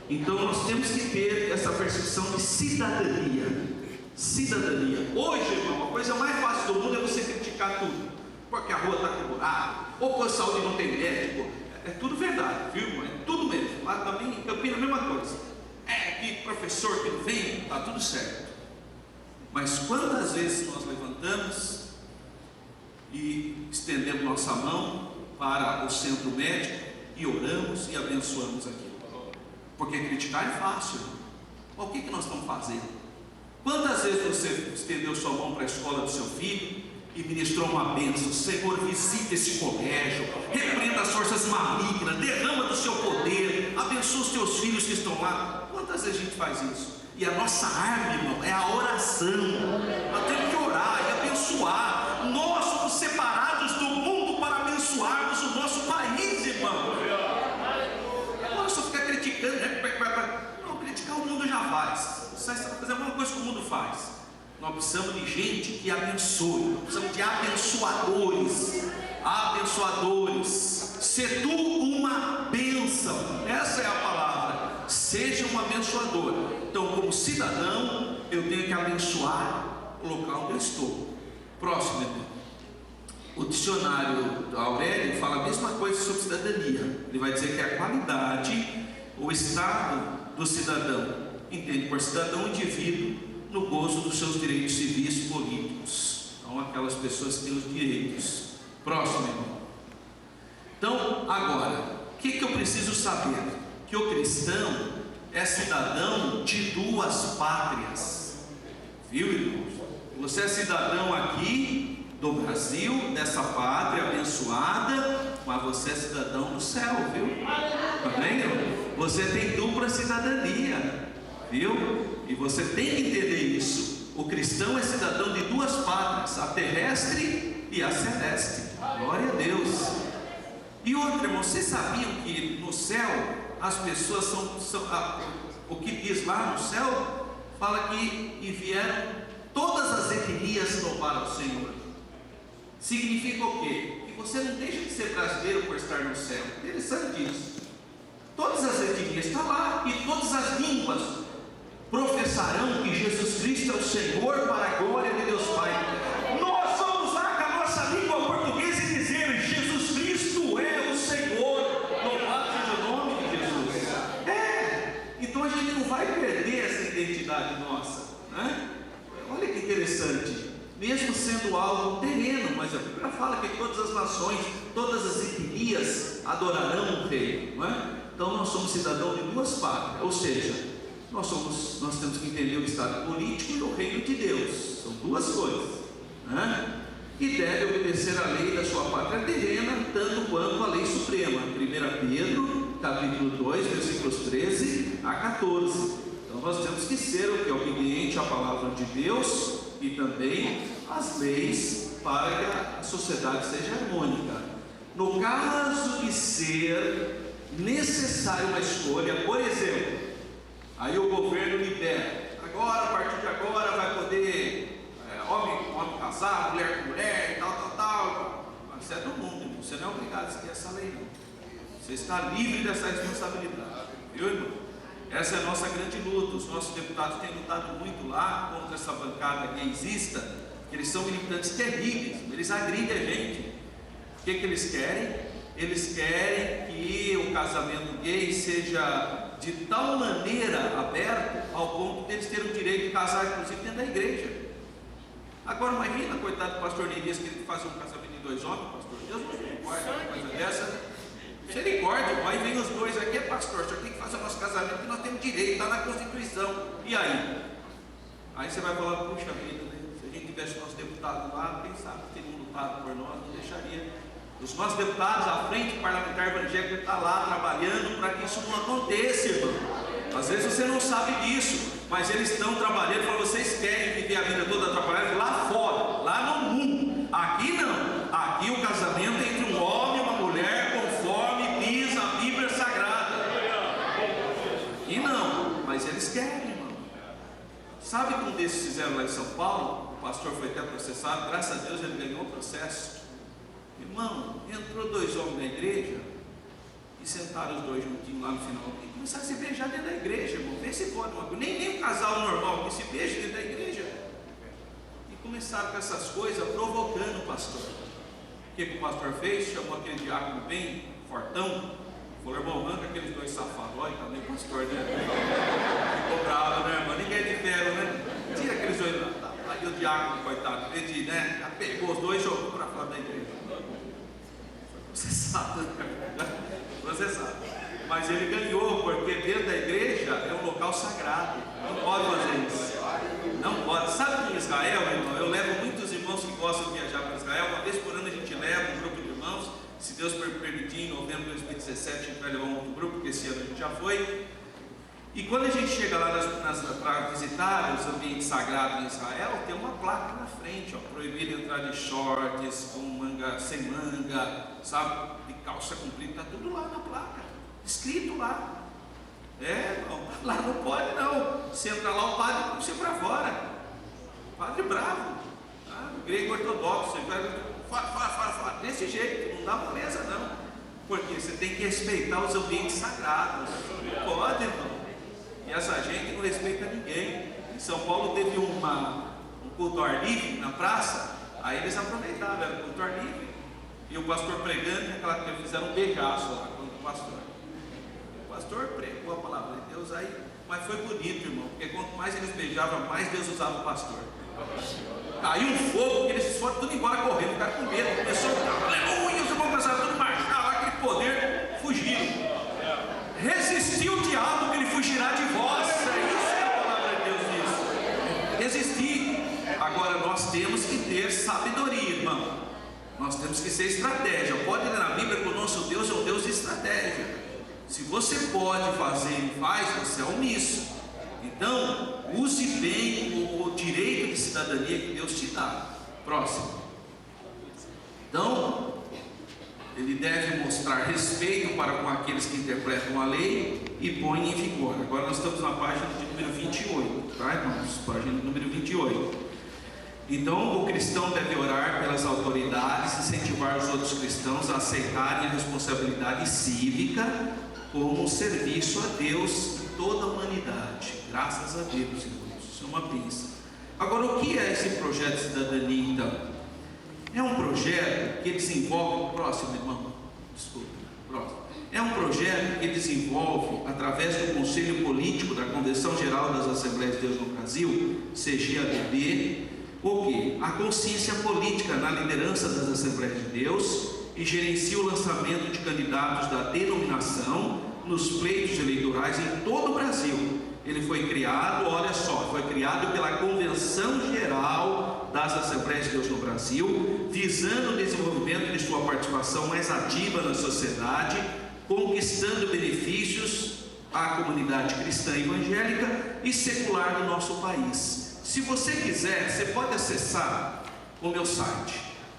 Então nós temos que ter essa percepção de cidadania. Cidadania. Hoje, irmão, a coisa mais fácil do mundo é você criticar tudo. Porque a rua está com buraco, ou porque a saúde não tem médico. É tudo verdade, viu, irmão? É tudo mesmo. Lá também em Campinas a mesma coisa. É que professor que não vem, está tudo certo. Mas quantas vezes nós levantamos e estendemos nossa mão para o centro médico e oramos e abençoamos aquilo? Porque criticar é fácil. O que nós estamos fazendo? Quantas vezes você estendeu sua mão para a escola do seu filho e ministrou uma bênção? Senhor, visita esse colégio, repreenda as forças malignas, derrama do seu poder, abençoa os teus filhos que estão lá. Quantas vezes a gente faz isso? E a nossa arma, irmão, é a oração. Nós temos que orar e abençoar. Nós somos separados do mundo para abençoarmos o nosso país, irmão. Não é só ficar criticando, não, criticar o mundo já faz. Você está fazendo a mesma coisa que o mundo faz. Nós precisamos de gente que abençoe. Nós precisamos de abençoadores. Abençoadores. Se tu uma bênção. Essa é a palavra. Seja um abençoador. Então, como cidadão, eu tenho que abençoar o local onde eu estou. Próximo, irmão. O dicionário do Aurélio fala a mesma coisa sobre cidadania. Ele vai dizer que é a qualidade, o estado do cidadão. Entende por cidadão, indivíduo no gozo dos seus direitos civis e políticos. Então, aquelas pessoas que têm os direitos. Próximo, irmão. Então, agora, o que eu preciso saber? Que o cristão é cidadão de 2 pátrias. Viu, irmãos? Você é cidadão aqui do Brasil, dessa pátria abençoada, mas você é cidadão do céu, viu? Amém, irmão? Você tem dupla cidadania. Viu? E você tem que entender isso. O cristão é cidadão de 2 pátrias, a terrestre e a celeste. Glória a Deus. E outra, irmão, vocês sabiam que no céu as pessoas o que diz lá no céu, fala que e vieram todas as etnias louvar ao Senhor. Significa o quê? Que você não deixa de ser brasileiro por estar no céu. Interessante isso. Todas as etnias estão lá, e todas as línguas professarão que Jesus Cristo é o Senhor, para a glória de Deus Pai. Nós vamos lá com a nossa língua portuguesa e dizer: Jesus Cristo é o Senhor, louvado seja o nome de Jesus. Então a gente não vai perder essa identidade nossa, né? Olha que interessante, mesmo sendo algo terreno, mas a Bíblia fala que todas as nações, todas as etnias adorarão o Rei, não é? Então nós somos cidadãos de duas pátrias, ou seja, nós temos que entender o estado político e o reino de Deus, são duas coisas, né? E deve obedecer à lei da sua pátria terrena, tanto quanto à lei suprema. 1 Pedro, capítulo 2, versículos 13 a 14. Então nós temos que ser o que é obediente à palavra de Deus e também às leis, para que a sociedade seja harmônica. No caso de ser necessário uma escolha, por exemplo, aí o governo libera, agora, a partir de agora vai poder homem com homem casar, mulher com mulher, tal. Mas isso é do mundo, você não é obrigado a seguir essa lei, não. Você está livre dessa responsabilidade, viu, irmão? Essa é a nossa grande luta. Os nossos deputados têm lutado muito lá contra essa bancada gaysista, que eles são militantes terríveis, eles agridem a gente. O que eles querem? Eles querem que o casamento gay seja de tal maneira aberto ao ponto de eles terem o direito de casar, inclusive dentro da igreja. Agora imagina, coitado do pastor Neemias, que ele faz um casamento de 2 homens, pastor, Deus não misericórdia, uma coisa dessa. Misericórdia, aí vem os dois aqui, pastor, o senhor tem que fazer o nosso casamento, que nós temos direito, está na Constituição. E aí? Aí você vai falar: puxa vida, né? Se a gente tivesse nosso deputado lá, quem sabe teriam lutado por nós, não deixaria. Os nossos deputados, a frente parlamentar evangélica, está lá trabalhando para que isso não aconteça, irmão. Às vezes você não sabe disso, mas eles estão trabalhando para vocês querem viver a vida toda atrapalhada lá fora, lá no mundo. Aqui não. Aqui o casamento é entre um homem e uma mulher, conforme diz a Bíblia Sagrada. E não, mas eles querem, irmão. Sabe como desses fizeram lá em São Paulo? O pastor foi até processado, graças a Deus ele ganhou o processo. Irmão, entrou 2 homens na igreja e sentaram os dois juntinhos lá no final e começaram a se beijar dentro da igreja, irmão. Vê se pode uma coisa. Nem um casal normal que se beija dentro da igreja. E começaram com essas coisas, provocando o pastor. O que o pastor fez? Chamou aquele diácono bem fortão, falou: irmão, arranca aqueles 2 safados. Olha, também o pastor, né? Ficou bravo, né, irmão? Ninguém é de ferro, né? Tira aqueles 2 lá. Aí o diácono, coitado, ele, né, já pegou os 2 e jogou para fora da igreja. Processado, processado. Mas ele ganhou, porque dentro da igreja é um local sagrado. Não pode fazer isso. Não pode. Sabe que em Israel, irmão, eu levo muitos irmãos que gostam de viajar para Israel. Uma vez por ano a gente leva um grupo de irmãos. Se Deus permitir, em novembro de 2017 a gente vai levar um outro grupo, porque esse ano a gente já foi. E quando a gente chega lá para visitar os ambientes sagrados em Israel, tem uma placa na frente, ó: proibido entrar de shorts, com manga, sem manga, sabe, de calça comprida, está tudo lá na placa, escrito lá. Não, lá não pode não. Você entra lá, o padre põe você para fora. Padre bravo, tá? Grego ortodoxo, você vai fora, desse jeito, não dá moleza não. Porque você tem que respeitar os ambientes sagrados. Não pode, irmão. E essa gente não respeita ninguém. Em São Paulo teve um culto ao ar livre na praça. Aí eles aproveitaram, era culto ao ar livre. E o pastor pregando, fizeram um beijaço lá com o pastor. O pastor pregou a palavra de Deus aí, mas foi bonito, irmão, porque quanto mais eles beijavam, mais Deus usava o pastor. Caiu um fogo, que eles foram tudo embora correndo, ficaram com medo. Começou a ficar: aleluia, os irmãos começaram tudo a marchar lá, aquele poder, fugiram. Resistiu o diabo, que ele fugirá de vós. É isso que a palavra de Deus diz. Resistir. Agora nós temos que ter sabedoria, irmão. Nós temos que ser estratégia. Pode ler na Bíblia que o nosso Deus é um Deus de estratégia. Se você pode fazer e faz, você é omisso. Então, use bem o direito de cidadania que Deus te dá. Próximo. Então, ele deve mostrar respeito para com aqueles que interpretam a lei e põem em vigor. Agora nós estamos na página de número 28, tá, irmãos? Página número 28. Então, o cristão deve orar pelas autoridades, incentivar os outros cristãos a aceitarem a responsabilidade cívica como um serviço a Deus e toda a humanidade. Graças a Deus, irmãos, isso é uma bênção. Agora, o que é esse projeto de cidadania, então? É um projeto que desenvolve, próximo irmão, desculpa, próximo. É um projeto que desenvolve, através do Conselho Político da Convenção Geral das Assembleias de Deus no Brasil, CGADB, o que? A consciência política na liderança das Assembleias de Deus e gerencia o lançamento de candidatos da denominação nos pleitos eleitorais em todo o Brasil. Ele foi criado, olha só, foi criado pela Convenção Geral das Assembleias de Deus no Brasil, visando o desenvolvimento de sua participação mais ativa na sociedade, conquistando benefícios à comunidade cristã evangélica e secular do nosso país. Se você quiser, você pode acessar o meu site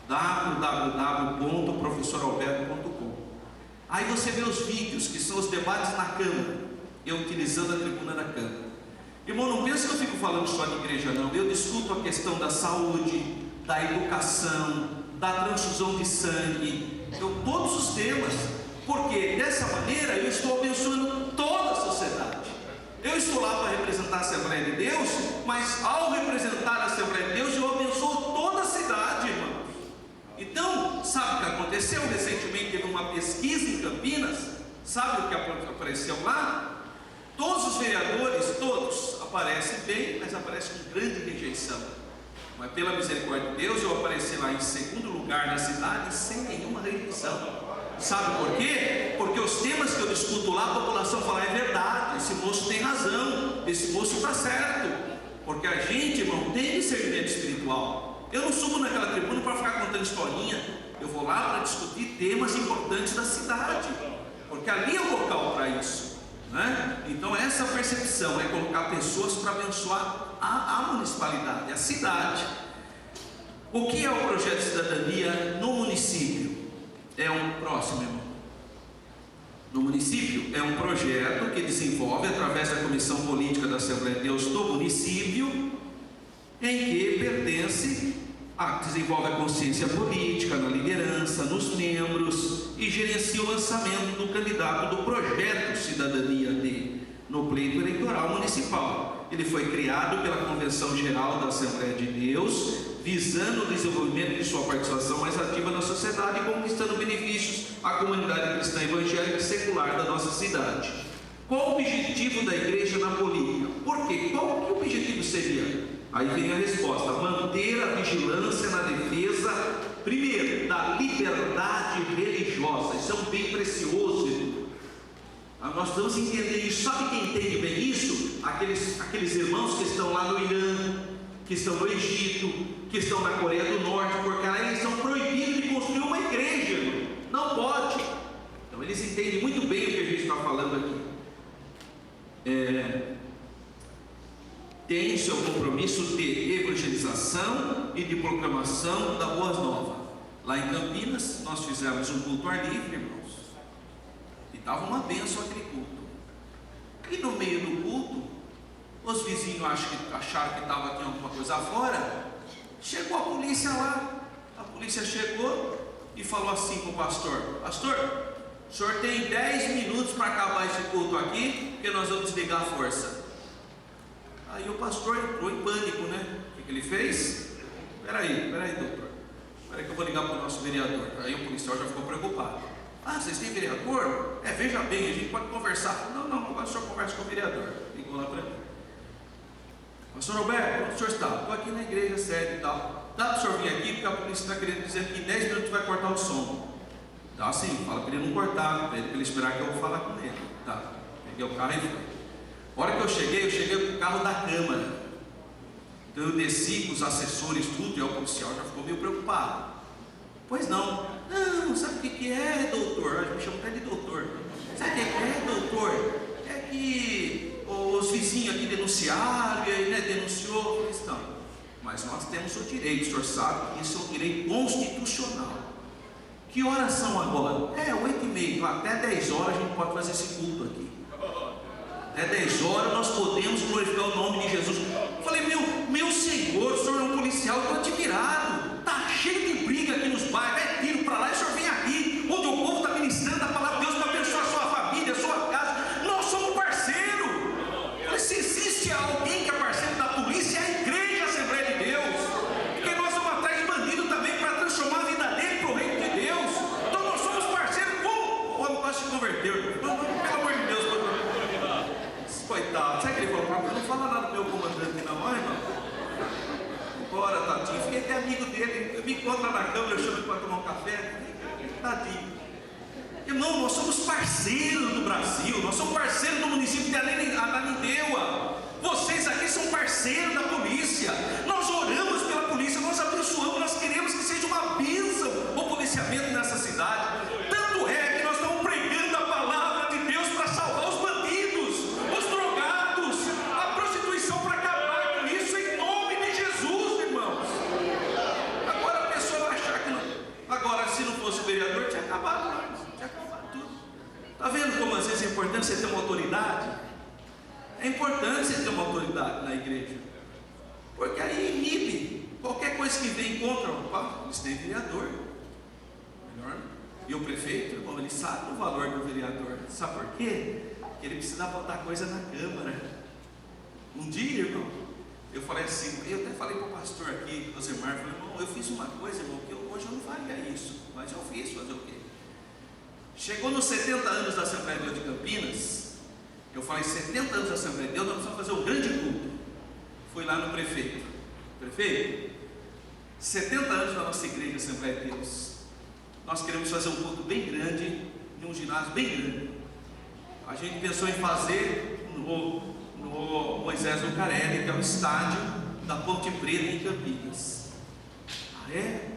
www.professoralberto.com. Aí você vê os vídeos que são os debates na Câmara, eu utilizando a tribuna da Câmara. Irmão, não pensa que eu fico falando só de igreja, não. Eu discuto a questão da saúde, da educação, da transfusão de sangue, todos os temas, porque dessa maneira eu estou abençoando toda a sociedade. Eu estou lá para representar a Assembleia de Deus, mas ao representar a Assembleia de Deus, eu abençoo toda a cidade, irmãos. Então, sabe o que aconteceu? Recentemente teve uma pesquisa em Campinas, sabe o que apareceu lá? Todos os vereadores, todos, aparecem bem, mas aparecem com grande rejeição. Mas pela misericórdia de Deus, eu apareci lá em segundo lugar na cidade, sem nenhuma rejeição. Sabe por quê? Porque os temas que eu discuto lá, a população fala, é verdade, esse moço tem razão, esse moço está certo. Porque a gente, irmão, tem discernimento espiritual. Eu não subo naquela tribuna para ficar contando historinha. Eu vou lá para discutir temas importantes da cidade, porque ali é o local para isso, né? Então essa percepção é colocar pessoas para abençoar a municipalidade, a cidade. O que é o projeto de cidadania no município? É um próximo, irmão. No município é um projeto que desenvolve através da Comissão Política da Assembleia de Deus do município, em que desenvolve a consciência política na liderança, nos membros e gerencia o lançamento do candidato do projeto Cidadania D no pleito eleitoral municipal. Ele foi criado pela Convenção Geral da Assembleia de Deus, visando o desenvolvimento de sua participação mais ativa na sociedade e conquistando benefícios à comunidade cristã evangélica e secular da nossa cidade. Qual o objetivo da igreja na política? Por quê? Qual que o objetivo seria? Aí vem a resposta: manter a vigilância na defesa, primeiro, da liberdade religiosa. Isso é um bem precioso, irmão. Nós precisamos entender isso. Sabe quem entende bem isso? Aqueles irmãos que estão lá no Irã, que estão no Egito, que estão na Coreia do Norte, porque lá eles são proibidos de construir uma igreja, irmão. Não pode. Então eles entendem muito bem o que a gente está falando aqui. Tem seu compromisso de evangelização e de proclamação da Boa Nova. Lá em Campinas nós fizemos um culto ar livre, irmãos, e estava uma bênção aquele culto. E no meio do culto, os vizinhos acharam que estava aqui alguma coisa fora. Chegou a polícia lá. A polícia chegou e falou assim com o pastor: pastor, o senhor tem 10 minutos para acabar esse culto aqui, porque nós vamos desligar a força. Aí o pastor entrou em pânico, né? O que ele fez? Peraí, doutor, peraí que eu vou ligar para o nosso vereador. Aí o policial já ficou preocupado. Ah, vocês têm vereador? Veja bem, a gente pode conversar. Não, agora o senhor conversa com o vereador. Ligou lá para mim: pastor Alberto, onde o senhor está? Estou aqui na igreja sede e tal. Dá para o senhor vir aqui, porque a polícia está querendo dizer que em 10 minutos vai cortar o som. Tá, sim, fala para ele não cortar, para ele esperar que eu vou falar com ele. Tá, peguei o carro e fui. A hora que eu cheguei com o carro da Câmara. Então eu desci com os assessores, tudo, e o policial já ficou meio preocupado. Pois não. Não, sabe o que é, doutor? A gente me chama até de doutor. Sabe o que é, doutor? É que os vizinhos aqui denunciaram, e aí, né, denunciou. Eu falei, não, mas nós temos o direito, o senhor sabe que isso é um direito constitucional, Que horas são agora? 8h30, até 10 horas a gente pode fazer esse culto aqui. Até 10 horas nós podemos glorificar o nome de Jesus. Eu falei, meu Senhor, o senhor é um policial, eu estou admirado. Está cheio de briga aqui nos bairros, é tiro para lá e o senhor vem aqui, onde o povo está ministrando a palavra de Deus para abençoar a sua família, a sua casa. Nós somos parceiros. Se existe alguém que é parceiro da polícia, é a igreja Assembleia de Deus. Porque nós vamos atrás de bandido também para transformar a vida dele para o reino de Deus. Então nós somos parceiros. Como o homem quase se converteu? Pelo amor de Deus, coitado. Sabe o que ele falou para mim? Não fala nada do meu comandante não, irmão. Bora, tadinho. Fiquei até amigo dele. Eu me encontro na câmara, eu chamo ele para tomar um café. Tadinho. Irmão, nós somos parceiros do Brasil. Nós somos parceiros do município de Ananindeua. Vocês aqui são parceiros da polícia. Nós oramos pela polícia, nós abençoamos, nós queremos que seja uma bênção o policiamento nessa cidade. Tanto é que nós estamos pregando a palavra de Deus para salvar os bandidos, os drogados, a prostituição, para acabar com isso em nome de Jesus, irmãos. Agora a pessoa vai achar que não. Agora, se não fosse o vereador, tinha acabado tudo. Está vendo como às vezes é importante você ter uma autoridade? É importante você ter uma autoridade na igreja, porque aí inibe qualquer coisa que vem contra. Opa, eles têm vereador, melhor. E o prefeito, irmão, ele sabe o valor do vereador. Sabe por quê? Porque ele precisa botar coisa na Câmara. Um dia, irmão, eu falei assim, eu até falei para o pastor aqui, o Josemar, falei, irmão, eu fiz uma coisa, irmão, que hoje eu não faria isso, mas eu fiz, fazer o quê? Chegou nos 70 anos da Assembleia de Deus de Campinas. Eu falei, 70 anos da Assembleia de Deus, nós precisamos fazer um grande culto. Fui lá no prefeito. Prefeito, 70 anos da nossa igreja Assembleia de Deus. Nós queremos fazer um culto bem grande, em um ginásio bem grande. A gente pensou em fazer no Moisés Lucarelli, que é o estádio da Ponte Preta em Campinas. Ah, é?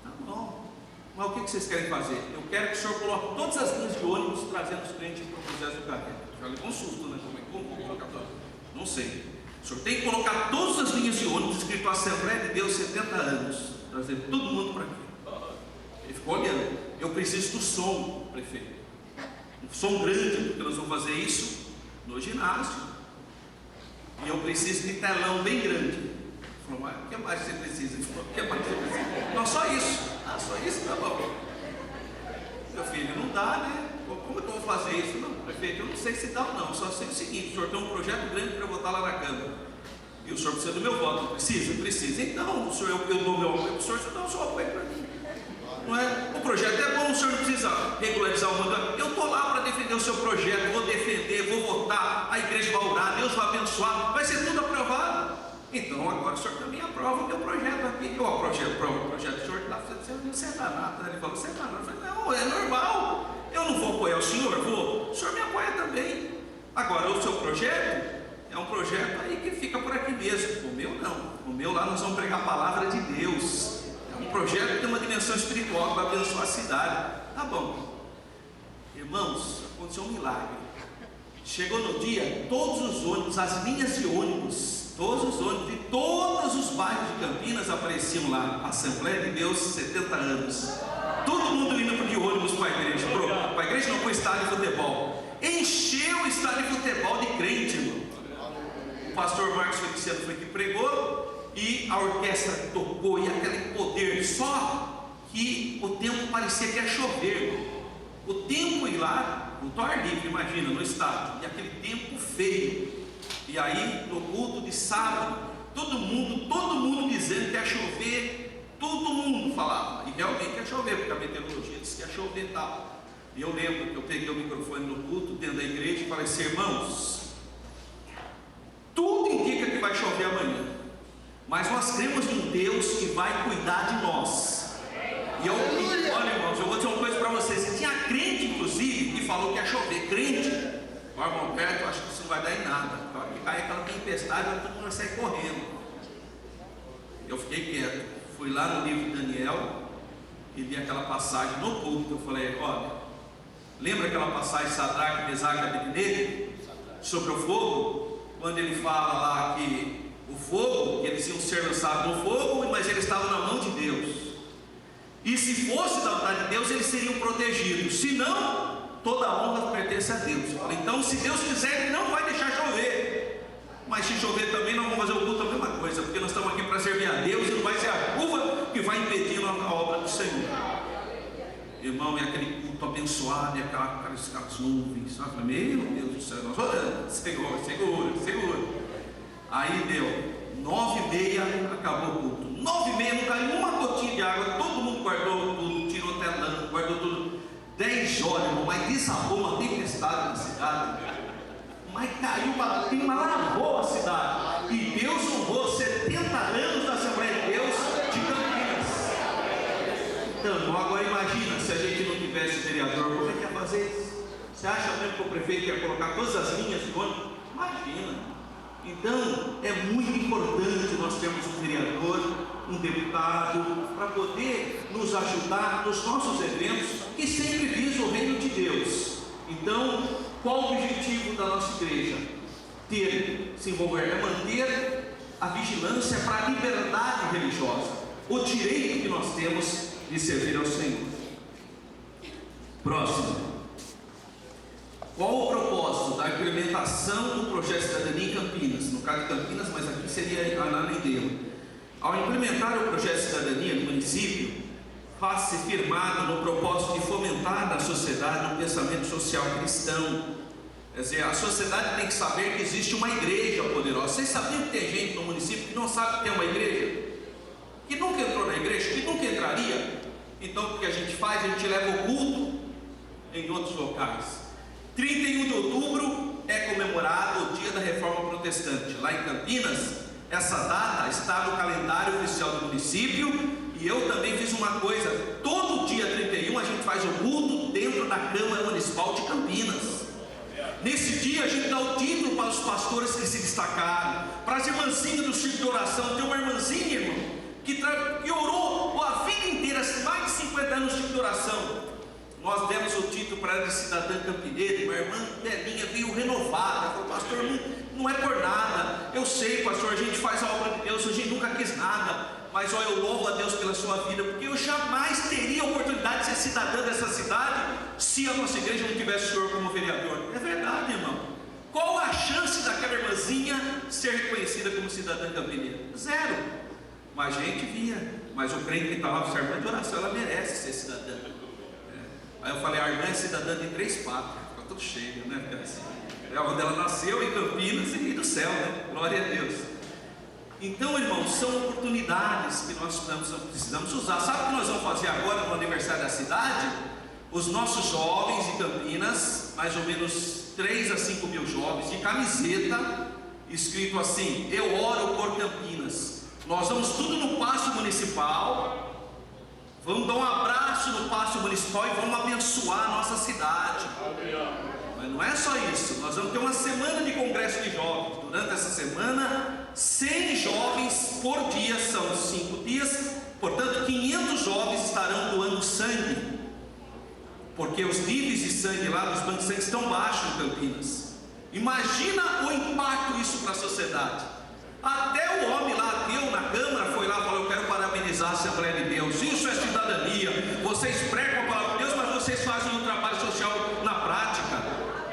Tá bom. Mas o que vocês querem fazer? Eu quero que o senhor coloque todas as linhas de ônibus trazendo os clientes para o Moisés Lucarelli. Já levou um susto, né? Como colocar tudo? Não sei. O senhor tem que colocar todas as linhas de ônibus escrito Assembleia de Deus 70 anos, trazendo todo mundo para aqui. Ele ficou olhando. Eu preciso do som, prefeito. Um som grande, porque nós vamos fazer isso no ginásio. E eu preciso de telão bem grande. Ele falou, mas o que mais você precisa? Ele falou, o que mais você precisa? Não, só isso. Ah, só isso? Tá bom. Meu filho, não dá, né? Como é que eu vou fazer isso? Não, prefeito, eu não sei se dá ou não. Só sei o seguinte: o senhor tem um projeto grande para eu botar lá na Câmara. E o senhor precisa do meu voto. Precisa? Precisa. Então, o senhor, eu dou meu apoio para o senhor, você dá o seu apoio para mim. Não é? O projeto é bom, o senhor não precisa regularizar o mandato. Eu estou lá para defender o seu projeto, vou defender, vou votar, a igreja vai orar, Deus vai abençoar, vai ser tudo aprovado. Então, agora o senhor também aprova o meu projeto aqui. Eu aprovo o projeto do senhor, você não será nada. Ele falou, será nada. Eu falei, não, é normal. Eu não vou apoiar o senhor, vou. O senhor me apoia também. Agora, o seu projeto é um projeto aí que fica por aqui mesmo. O meu não. O meu lá nós vamos pregar a palavra de Deus. É um projeto que tem uma dimensão espiritual que vai abençoar a cidade. Tá bom. Irmãos, aconteceu um milagre. Chegou no dia, todos os ônibus, as linhas de ônibus, todos os ônibus de todos os bairros de Campinas apareciam lá. Assembleia de Deus, 70 anos. Todo mundo indo de ônibus para a igreja. Para a igreja não, para o estádio de futebol. Encheu o estádio de futebol de crente, irmão. O pastor Marcos Feliciano foi que pregou e a orquestra tocou e aquele poder. Só que o tempo parecia que ia chover, irmão. O tempo ir lá, o ar livre, imagina, no estádio, e aquele tempo feio. E aí, no culto de sábado, todo mundo dizendo que ia chover, todo mundo falava, e realmente ia chover, porque a meteorologia disse que ia chover e tal. E eu lembro que eu peguei o microfone no culto, dentro da igreja, e falei assim, irmãos, tudo indica que vai chover amanhã, mas nós cremos em um Deus que vai cuidar de nós. E olha, irmãos, eu vou dizer uma coisa para vocês. Tinha crente, inclusive, que falou que ia chover. Crente, ó, irmão, perto, eu acho que isso não vai dar em nada. Porque cai aquela tempestade, todo mundo vai sair correndo. Eu fiquei quieto. Fui lá no livro de Daniel e li aquela passagem no culto. Eu falei, olha, lembra aquela passagem de Sadraque, Mesaque e Abednego sobre o fogo? Quando ele fala lá que o fogo, eles iam ser lançados no fogo, mas eles estavam na mão de Deus. E se fosse da vontade de Deus, eles seriam protegidos. Se não, toda a honra pertence a Deus. Então, se Deus quiser, Ele não vai deixar chover. Mas se chover também, nós vamos fazer o culto a mesma coisa, porque nós estamos aqui para servir a Deus, e não vai ser a chuva que vai impedir a obra do Senhor. Irmão, é aquele culto abençoado, e aquelas nuvens, sabe? Meu Deus do céu, nós orando, segura. Aí deu 9h30, acabou o culto. 9h30, não caiu uma gotinha de água, todo mundo guardou tudo, tirou telão, guardou tudo. 10 horas, irmão, mas desabou uma tempestade na cidade. Mas caiu uma clima, lavou a cidade. E Deus honrou 70 anos da Assembleia de Deus de Campinas. Então, agora imagina se a gente não tivesse vereador, como é que ia fazer isso? Você acha mesmo que o prefeito ia colocar todas as linhas de ônibus? Imagina. Então, é muito importante nós termos um vereador, um deputado, para poder nos ajudar nos nossos eventos que sempre visam o reino de Deus. Então, qual o objetivo da nossa igreja? Se envolver, manter a vigilância para a liberdade religiosa, o direito que nós temos de servir ao Senhor. Próximo. Qual o propósito da implementação do projeto Cidadania em Campinas? No caso de Campinas, mas aqui seria a Ananindeua. Ao implementar o projeto Cidadania no município, faz-se firmado no propósito de fomentar na sociedade um pensamento social cristão. Quer dizer, a sociedade tem que saber que existe uma igreja poderosa. Vocês sabiam que tem gente no município que não sabe que tem uma igreja? Que nunca entrou na igreja? Que nunca entraria? Então, o que a gente faz? A gente leva o culto em outros locais. 31 de outubro é comemorado o Dia da Reforma Protestante. Lá em Campinas, essa data está no calendário oficial do município. E eu também fiz uma coisa: todo dia 31 a gente faz o culto dentro da Câmara Municipal de Campinas. Nesse dia a gente dá o título para os pastores que se destacaram, para as irmãzinhas do círculo de oração. Tem uma irmãzinha, irmão, que orou a vida inteira, mais de 50 anos de círculo de oração. Nós demos o título para ela de cidadã campineira. Uma irmã velhinha veio renovada, falou: pastor, não é por nada, eu sei, pastor, a gente faz a obra de Deus, a gente nunca quis nada, mas olha, eu louvo a Deus pela sua vida, porque eu jamais teria a oportunidade de ser cidadã dessa cidade se a nossa igreja não tivesse o senhor como vereador. É verdade, irmão. Qual a chance daquela irmãzinha ser reconhecida como cidadã campineira? Zero. Mas a gente via, mas o crente que está lá observando de oração, ela merece ser cidadã. Aí eu falei: a irmã é cidadã de 3 pátrias, ficou tudo cheio, né? É onde ela nasceu, em Campinas e do céu, né? Glória a Deus. Então, irmãos, são oportunidades que nós precisamos usar. Sabe o que nós vamos fazer agora no aniversário da cidade? Os nossos jovens de Campinas, mais ou menos 3 a 5 mil jovens, de camiseta, escrito assim: eu oro por Campinas. Nós vamos tudo no Paço Municipal. Vamos dar um abraço no Paço Municipal e vamos abençoar a nossa cidade. Mas não é só isso. Nós vamos ter uma semana de congresso de jovens. Durante essa semana, 100 jovens por dia, são 5 dias. Portanto, 500 jovens estarão doando sangue, porque os níveis de sangue lá dos bancos de sangue estão baixos em Campinas. Imagina o impacto isso para a sociedade. Até o homem lá ateu na Câmara foi lá e falou: eu quero parabenizar a Assembleia de Deus. Isso é cidadania. Vocês pregam a palavra de Deus, mas vocês fazem um trabalho social na prática.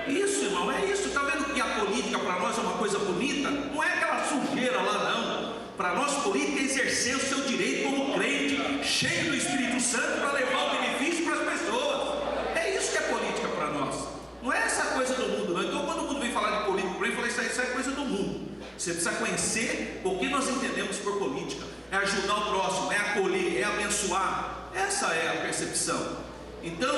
Isso, irmão, é isso. Está vendo que a política para nós é uma coisa bonita? Não é aquela sujeira lá, não. Para nós, política é exercer o seu direito como crente, cheio do Espírito Santo, para levar o benefício para as pessoas. É isso que é política para nós. Não é essa coisa do mundo, não. Então, quando o mundo vem falar de política, eu falei: isso é coisa do mundo. Você precisa conhecer o que nós entendemos por política. É ajudar o próximo, é acolher, é abençoar. Essa é a percepção. Então,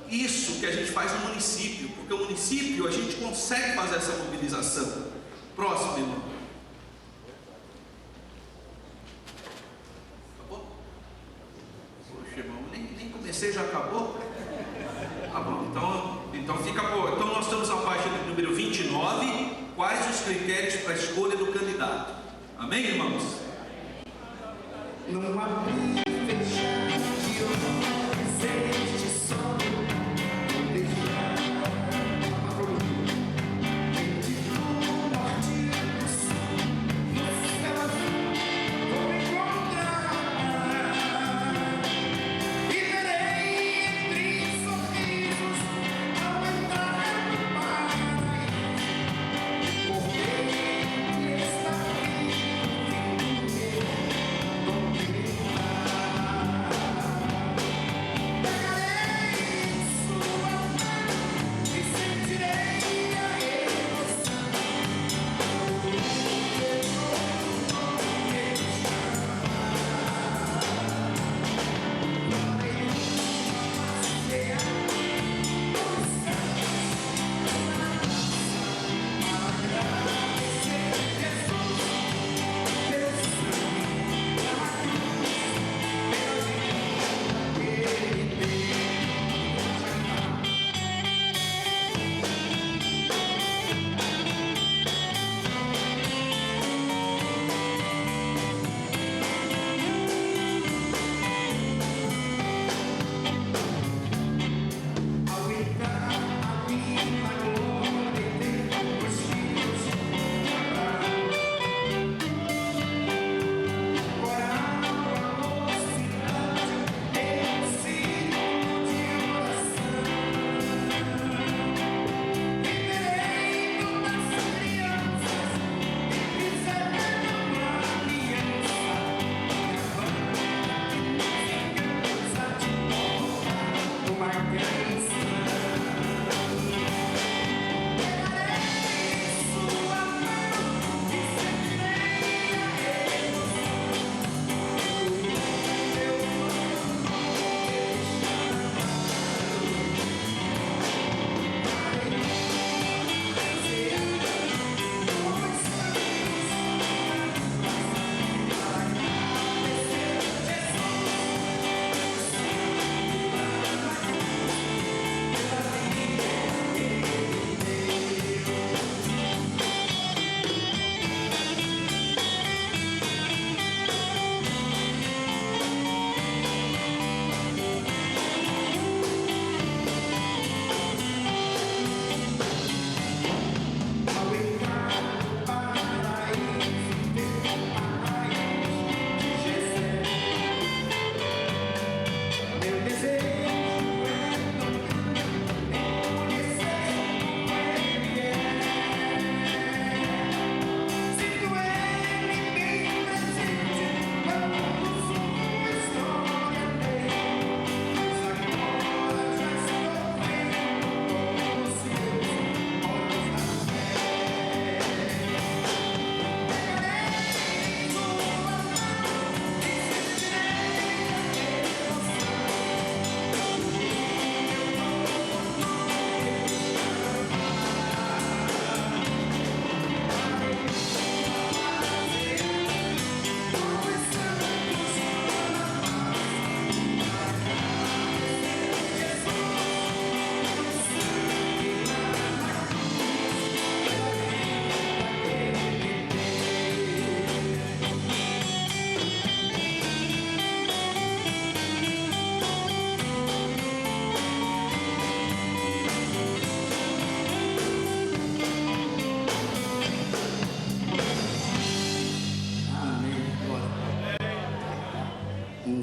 isso que a gente faz no município, porque o município a gente consegue fazer essa mobilização. Próximo, irmão. Acabou? Poxa, irmão, nem comecei, já acabou? Tá bom, então fica bom. Então nós estamos na página número 29. Quais os critérios para a escolha do candidato? Amém, irmãos? Não abrir e fechar de olhos, este sonho deixar a procura entre o norte e o sul. No céu azul vou encontrar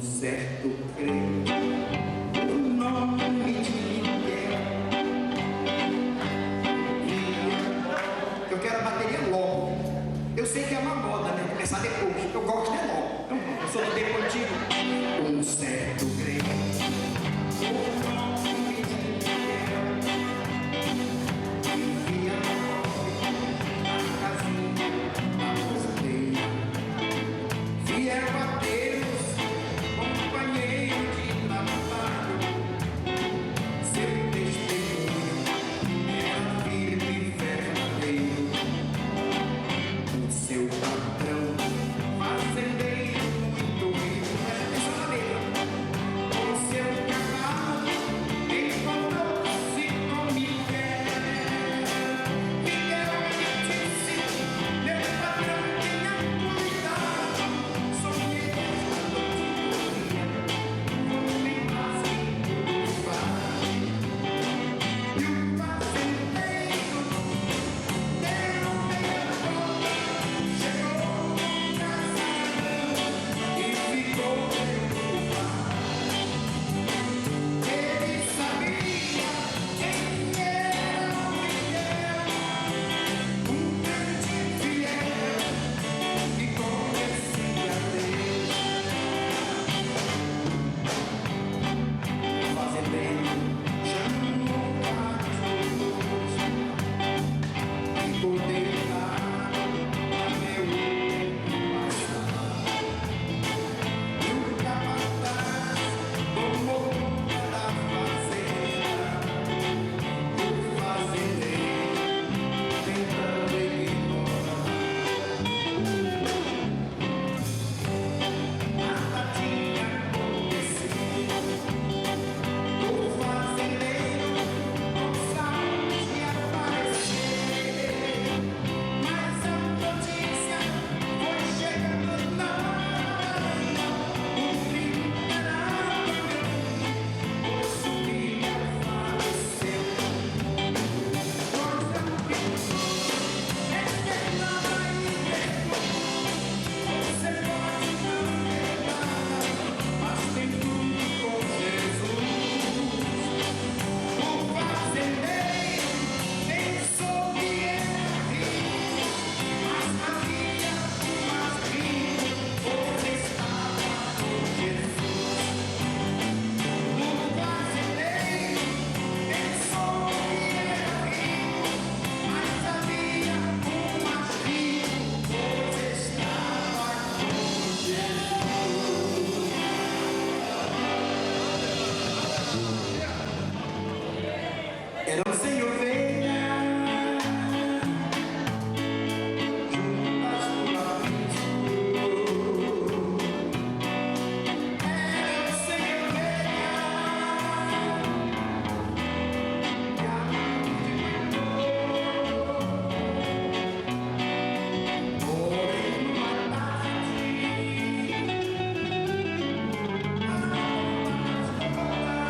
certo crente, o nome de Miguel. Eu quero a bateria logo. Eu sei que é uma moda, né? Começar depois. Eu gosto de logo. Então, eu sou do tempo antigo. Um certo crente, o nome de Miguel. Vivia na casinha da mosteira. Fiel a Deus, companheiro de trabalho. Seu testemunho era firme e verdadeiro. O seu patrão, fazendeiro muito rico, presta atenção na letra. Com seu cavalo, encontrou-se com Miguel. Miguel lhe disse: meu patrão, tenha cuidado. Sonhei esta noite vou me fazer vale. E o fazendeiro deu meia volta, chegou em casa e ficou preocupado. Ele sabia quem era o Miguel, um crente fiel que conhecia Deus. O fazendeiro chamou cachorros e condenaram a meu passar. E o capataz tomou conta da fazenda. O fazendeiro tentando ignorar. Nada tinha acontecido. O fazendeiro com saúde de aparecer. Mas a notícia foi chegando na hora. O filho esperava, pois o filho faleceu. Pois a vida externada e vergonha. Você pode não ter nada, mas tem tudo com Jesus. O fazendeiro pensou que era rico, mas havia um mais rico, pois estava com Jesus. O fazendeiro pensou que era rico, mas havia um mais rico, pois estava com Jesus. Eram 100 ovelhas juntas no aprisco. Eram 100 ovelhas que a noite cuidou. Porém, numa tarde, as bombas voltaram.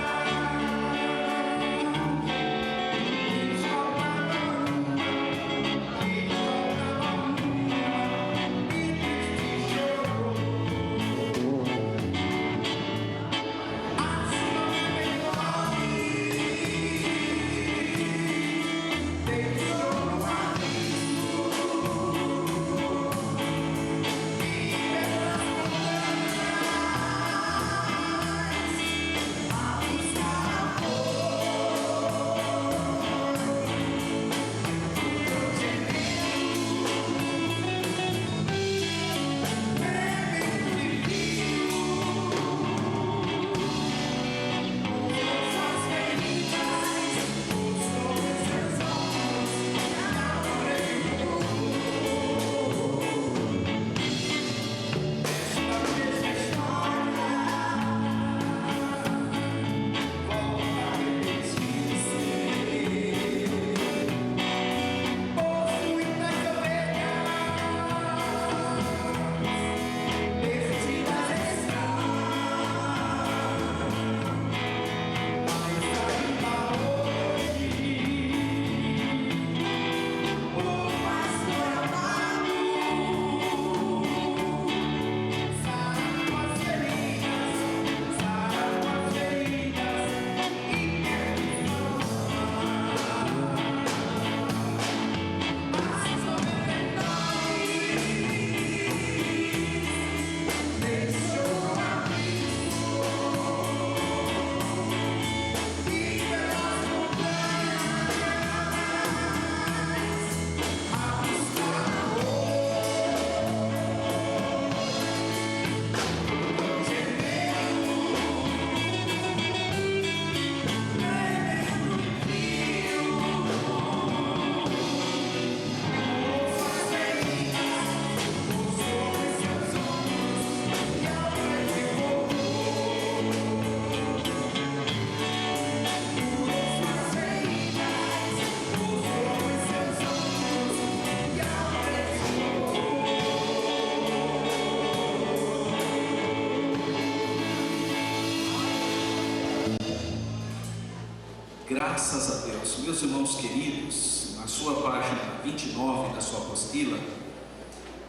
Graças a Deus. Meus irmãos queridos, na sua página 29 da sua apostila,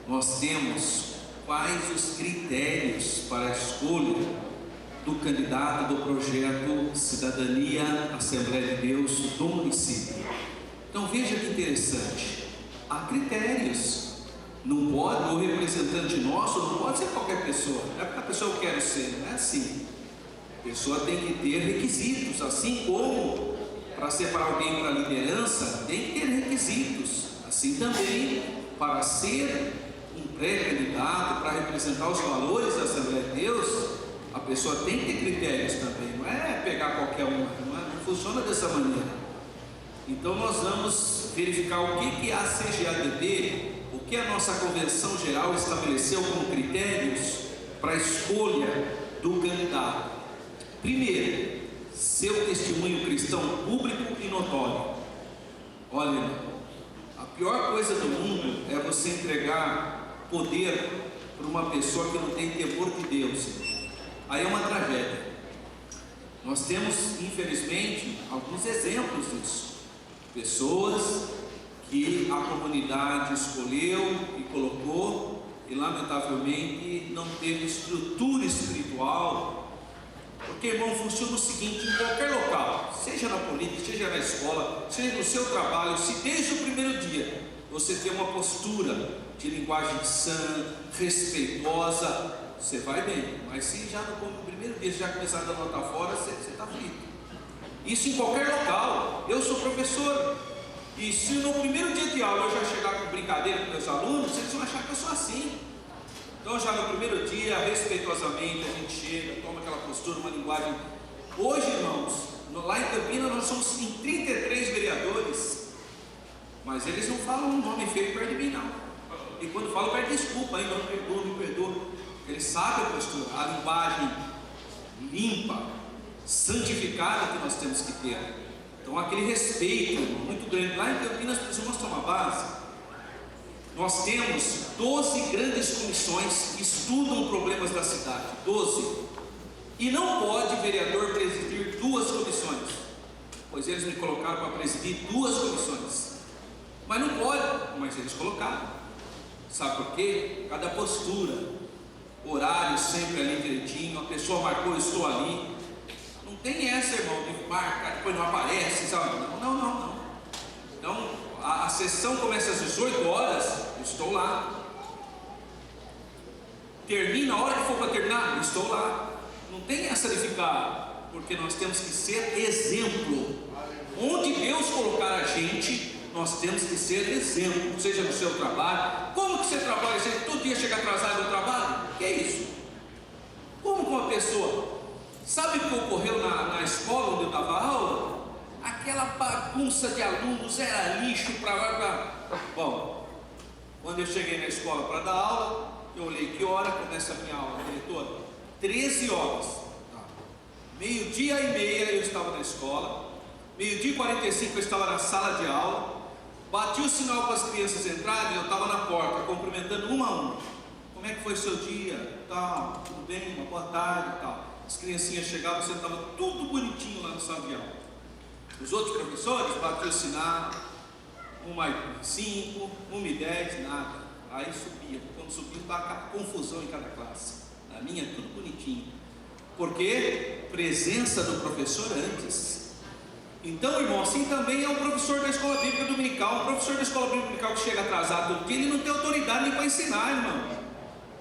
nós temos quais os critérios para a escolha do candidato do projeto Cidadania Assembleia de Deus do município. Então veja que interessante, há critérios. Não pode, o representante nosso não pode ser qualquer pessoa, não é porque a pessoa eu quero ser, não é assim. A pessoa tem que ter requisitos, assim como para separar alguém para a liderança tem que ter requisitos, assim também para ser um pré-candidato, para representar os valores da Assembleia de Deus, a pessoa tem que ter critérios também, não é pegar qualquer um, não funciona dessa maneira. Então nós vamos verificar o que a CGADD, o que a nossa convenção geral estabeleceu como critérios para a escolha do candidato. Primeiro, seu testemunho cristão público e notório. Olha, a pior coisa do mundo é você entregar poder para uma pessoa que não tem temor de Deus. Aí é uma tragédia. Nós temos, infelizmente, alguns exemplos disso. Pessoas que a comunidade escolheu e colocou e lamentavelmente não teve estrutura espiritual. Porque, irmão, funciona o seguinte: em qualquer local, seja na política, seja na escola, seja no seu trabalho, se desde o primeiro dia você tem uma postura de linguagem sã, respeitosa, você vai bem. Mas se já no primeiro dia você já começar a dar nota fora, você está frito. Isso em qualquer local. Eu sou professor, e se no primeiro dia de aula eu já chegar com brincadeira com meus alunos, eles vão achar que eu sou assim. Então já no primeiro dia, respeitosamente, a gente chega, toma aquela postura, uma linguagem. Hoje, irmãos, lá em Campinas nós somos em 33 vereadores, mas eles não falam um nome feio perto de mim, não. E quando falam, pede desculpa, ainda não me perdoa. Eles sabem a postura, a linguagem limpa, santificada que nós temos que ter. Então aquele respeito muito grande. Lá em Campinas precisamos tomar base. Nós temos 12 grandes comissões que estudam problemas da cidade, 12. E não pode vereador presidir 2 comissões, pois eles me colocaram para presidir 2 comissões. Mas não pode, mas eles colocaram. Sabe por quê? Cada postura, horário sempre ali direitinho, a pessoa marcou, eu estou ali. Não tem essa, irmão, de marcar, depois não aparece, sabe? Não. Então, a sessão começa às 18 horas, eu estou lá. Termina a hora que for para terminar, eu estou lá. Não tem essa de ficar, porque nós temos que ser exemplo. Onde Deus colocar a gente, nós temos que ser exemplo, seja no seu trabalho. Como que você trabalha? Você todo dia chega atrasado no trabalho? Que é isso? Como que uma pessoa... Sabe o que ocorreu na escola onde eu dava aula? Aquela bagunça de alunos, era lixo para lá, para... Bom, quando eu cheguei na escola para dar aula, eu olhei que hora começa a minha aula, diretora? 13 horas. Meio-dia e meia eu estava na escola, meio-dia e 45 eu estava na sala de aula, bati o sinal para as crianças entrarem e eu estava na porta, cumprimentando uma a uma. Como é que foi o seu dia? Tal, tudo bem? Uma boa tarde e tal. As criancinhas chegavam, sentavam tudo bonitinho lá na sala de aula. Os outros professores batiam o sinal, 1:05, 1:10, nada. Aí subia, quando subia, estava confusão em cada classe. Na minha, tudo bonitinho. Porque presença do professor antes. Então, irmão, assim também é o professor da escola bíblica dominical. O professor da escola bíblica dominical que chega atrasado, porque ele não tem autoridade nem para ensinar, irmão.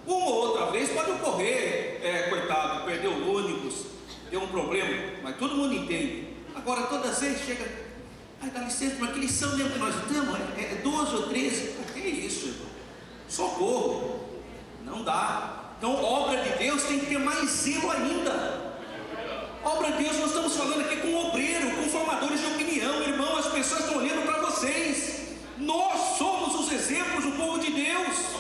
Uma ou outra vez pode ocorrer, coitado, perdeu o ônibus, deu um problema, mas todo mundo entende. Agora, todas as vezes chega, ai, dá licença, mas que lição mesmo que nós estamos? É 12 ou 13? Que é isso, irmão? Socorro, não dá. Então, obra de Deus tem que ter mais zelo ainda. Obra de Deus, nós estamos falando aqui com obreiro, com formadores de opinião, irmão, as pessoas estão olhando para vocês. Nós somos os exemplos do povo de Deus.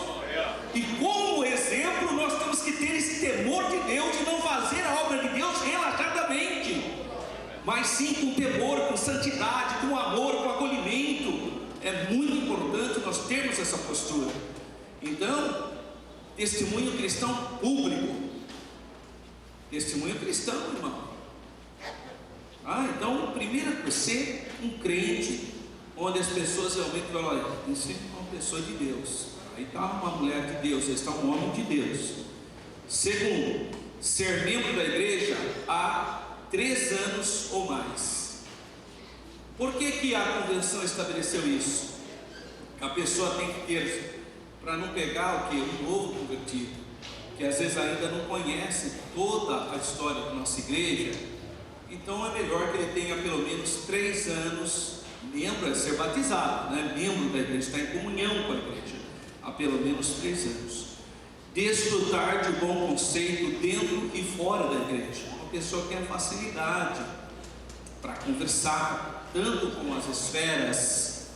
E como exemplo, nós temos que ter esse temor de Deus, de não fazer a obra de Deus relaxadamente, mas sim com temor, com santidade, com amor, com acolhimento. É muito importante nós termos essa postura. Então, testemunho cristão público. Testemunho cristão, irmão. Então, primeiro é ser um crente, onde as pessoas realmente falam: olha, isso é uma pessoa de Deus, aí está uma mulher de Deus, aí está um homem de Deus. Segundo, ser membro da igreja há 3 anos ou mais. Por que a convenção estabeleceu isso? A pessoa tem que ter, para não pegar um novo convertido, que às vezes ainda não conhece toda a história da nossa igreja. Então é melhor que ele tenha pelo menos 3 anos, membro, é ser batizado, né? Membro da igreja, está em comunhão com a igreja há pelo menos 3 anos. Desfrutar de bom conceito dentro e fora da igreja. Uma pessoa que tem facilidade para conversar, tanto com as esferas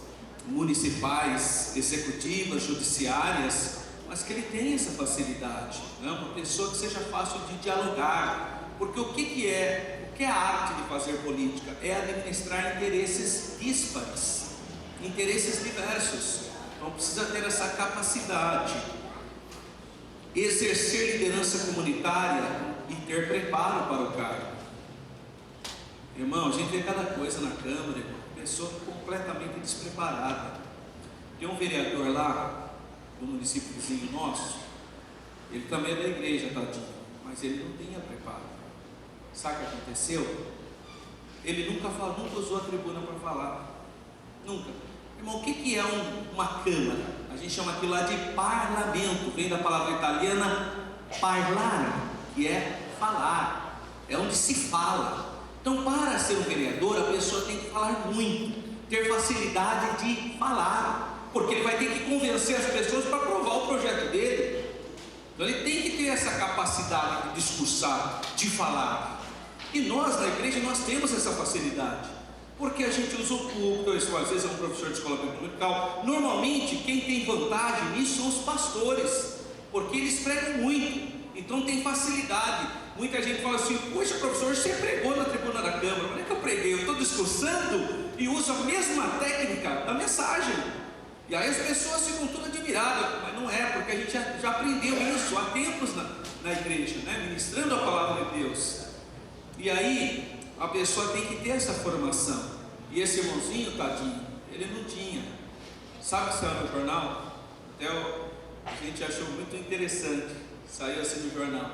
municipais, executivas, judiciárias, mas que ele tenha essa facilidade, né? Uma pessoa que seja fácil de dialogar, porque o que é a arte de fazer política? É administrar interesses díspares, interesses diversos. Então precisa ter essa capacidade, exercer liderança comunitária e ter preparo para o cargo. Irmão, a gente vê cada coisa na Câmara, pessoa completamente despreparada. Tem um vereador lá do município vizinho nosso, ele também é da igreja, tadinho, mas ele não tinha preparo. Sabe o que aconteceu? Ele nunca usou a tribuna para falar. Nunca. Irmão, o que é uma Câmara? A gente chama aquilo lá de parlamento, vem da palavra italiana parlare, que é falar, é onde se fala. Então, para ser um vereador, a pessoa tem que falar muito, ter facilidade de falar, porque ele vai ter que convencer as pessoas para aprovar o projeto dele. Então ele tem que ter essa capacidade de discursar, de falar. E nós na igreja, nós temos essa facilidade, porque a gente usa o púlpito. Às vezes é um professor de escola dominical. Normalmente quem tem vantagem nisso são os pastores, porque eles pregam muito, então tem facilidade. Muita gente fala assim: poxa, professor, você pregou na tribuna da Câmara. Não é que eu preguei, eu estou discursando e uso a mesma técnica da mensagem. E aí as pessoas ficam tudo admiradas, mas não é, porque a gente já aprendeu isso há tempos na igreja, né? Ministrando a palavra de Deus. E aí a pessoa tem que ter essa formação. E esse irmãozinho, tadinho, ele não tinha. Sabe o que saiu no jornal? Até a gente achou muito interessante. Saiu assim no jornal: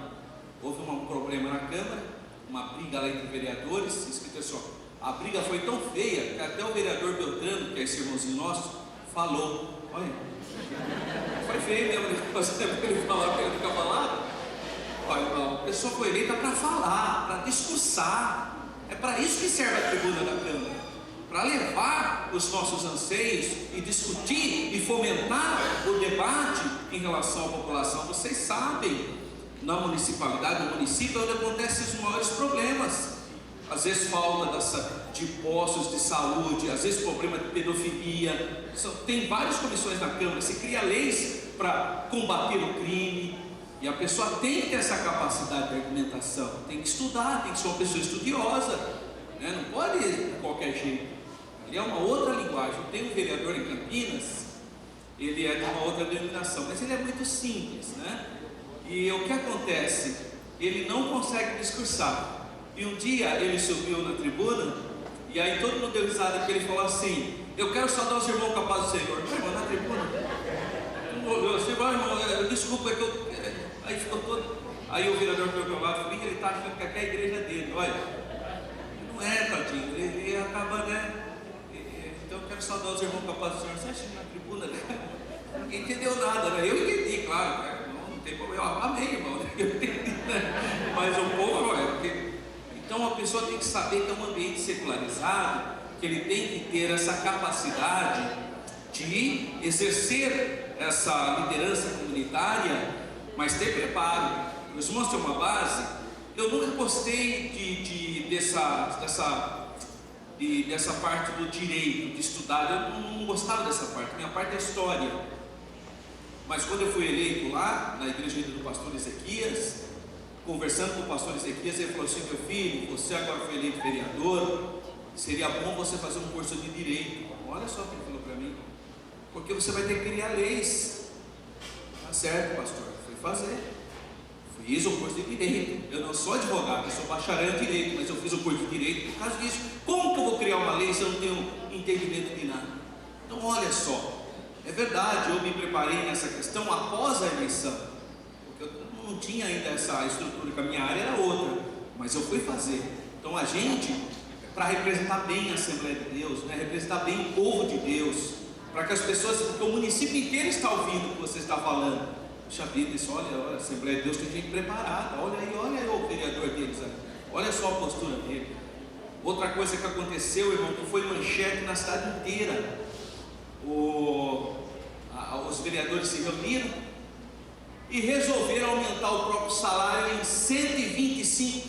houve um problema na Câmara, uma briga lá entre vereadores, escrito assim: a briga foi tão feia que até o vereador Beltrano, que é esse irmãozinho nosso, falou. Olha, foi feio mesmo ele falar, porque ele nunca falava. Olha, a pessoa foi eleita para falar, para discursar. É para isso que serve a tribuna da Câmara, para levar os nossos anseios e discutir e fomentar o debate em relação à população. Vocês sabem, na municipalidade, no município, é onde acontecem os maiores problemas. Às vezes falta de postos de saúde, às vezes problema de pedofilia. Tem várias comissões na Câmara, se cria leis para combater o crime. E a pessoa tem que ter essa capacidade de argumentação, tem que estudar, tem que ser uma pessoa estudiosa, né? Não pode ir de qualquer jeito. Ali é uma outra linguagem. Tem um vereador em Campinas, ele é de uma outra denominação, mas ele é muito simples, né? E o que acontece? Ele não consegue discursar. E um dia ele subiu na tribuna, e aí todo mundo deu risada, porque ele falou assim: eu quero saudar os irmãos capazes do Senhor. Irmão, na tribuna, eu disse: irmão, desculpa, é que eu... Aí ficou todo. Aí o vereador foi para o lado e falou: ele está achando que aqui é a igreja dele. Olha, não é, tadinho, ele acaba, né? Então eu quero saudar os irmãos capazes do Senhor. Você acha que na tribuna, né? Ninguém entendeu nada, né? Eu entendi, claro, né? Não tem problema. Amém, irmão, eu entendi, né? Mas o povo não é. Porque... Então a pessoa tem que saber que é um ambiente secularizado, que ele tem que ter essa capacidade de exercer essa liderança comunitária, mas ter preparo. Os irmãos têm uma base. Eu nunca gostei dessa parte do direito, de estudar. Eu não gostava dessa parte. Minha parte é história. Mas quando eu fui eleito lá na igreja do pastor Ezequias, conversando com o pastor Ezequias, ele falou assim: meu filho, você agora foi eleito vereador, seria bom você fazer um curso de direito. Olha só o que ele falou para mim: porque você vai ter que criar leis. Tá certo, pastor. Fui Fiz o curso de Direito. Eu não sou advogado, eu sou bacharel em Direito, mas eu fiz o curso de Direito por causa disso. Como que eu vou criar uma lei se eu não tenho entendimento de nada? Então olha só, é verdade, eu me preparei nessa questão após a eleição, porque eu não tinha ainda essa estrutura, que a minha área era outra, mas eu fui fazer. Então a gente, para representar bem a Assembleia de Deus, né, representar bem o povo de Deus, para que as pessoas, porque o município inteiro está ouvindo o que você está falando. Puxa vida, isso, olha, a Assembleia de Deus tem gente preparada, olha aí o vereador deles aí, olha só a postura dele. Outra coisa que aconteceu, irmão, que foi manchete na cidade inteira. Os vereadores se reuniram e resolveram aumentar o próprio salário em 125%,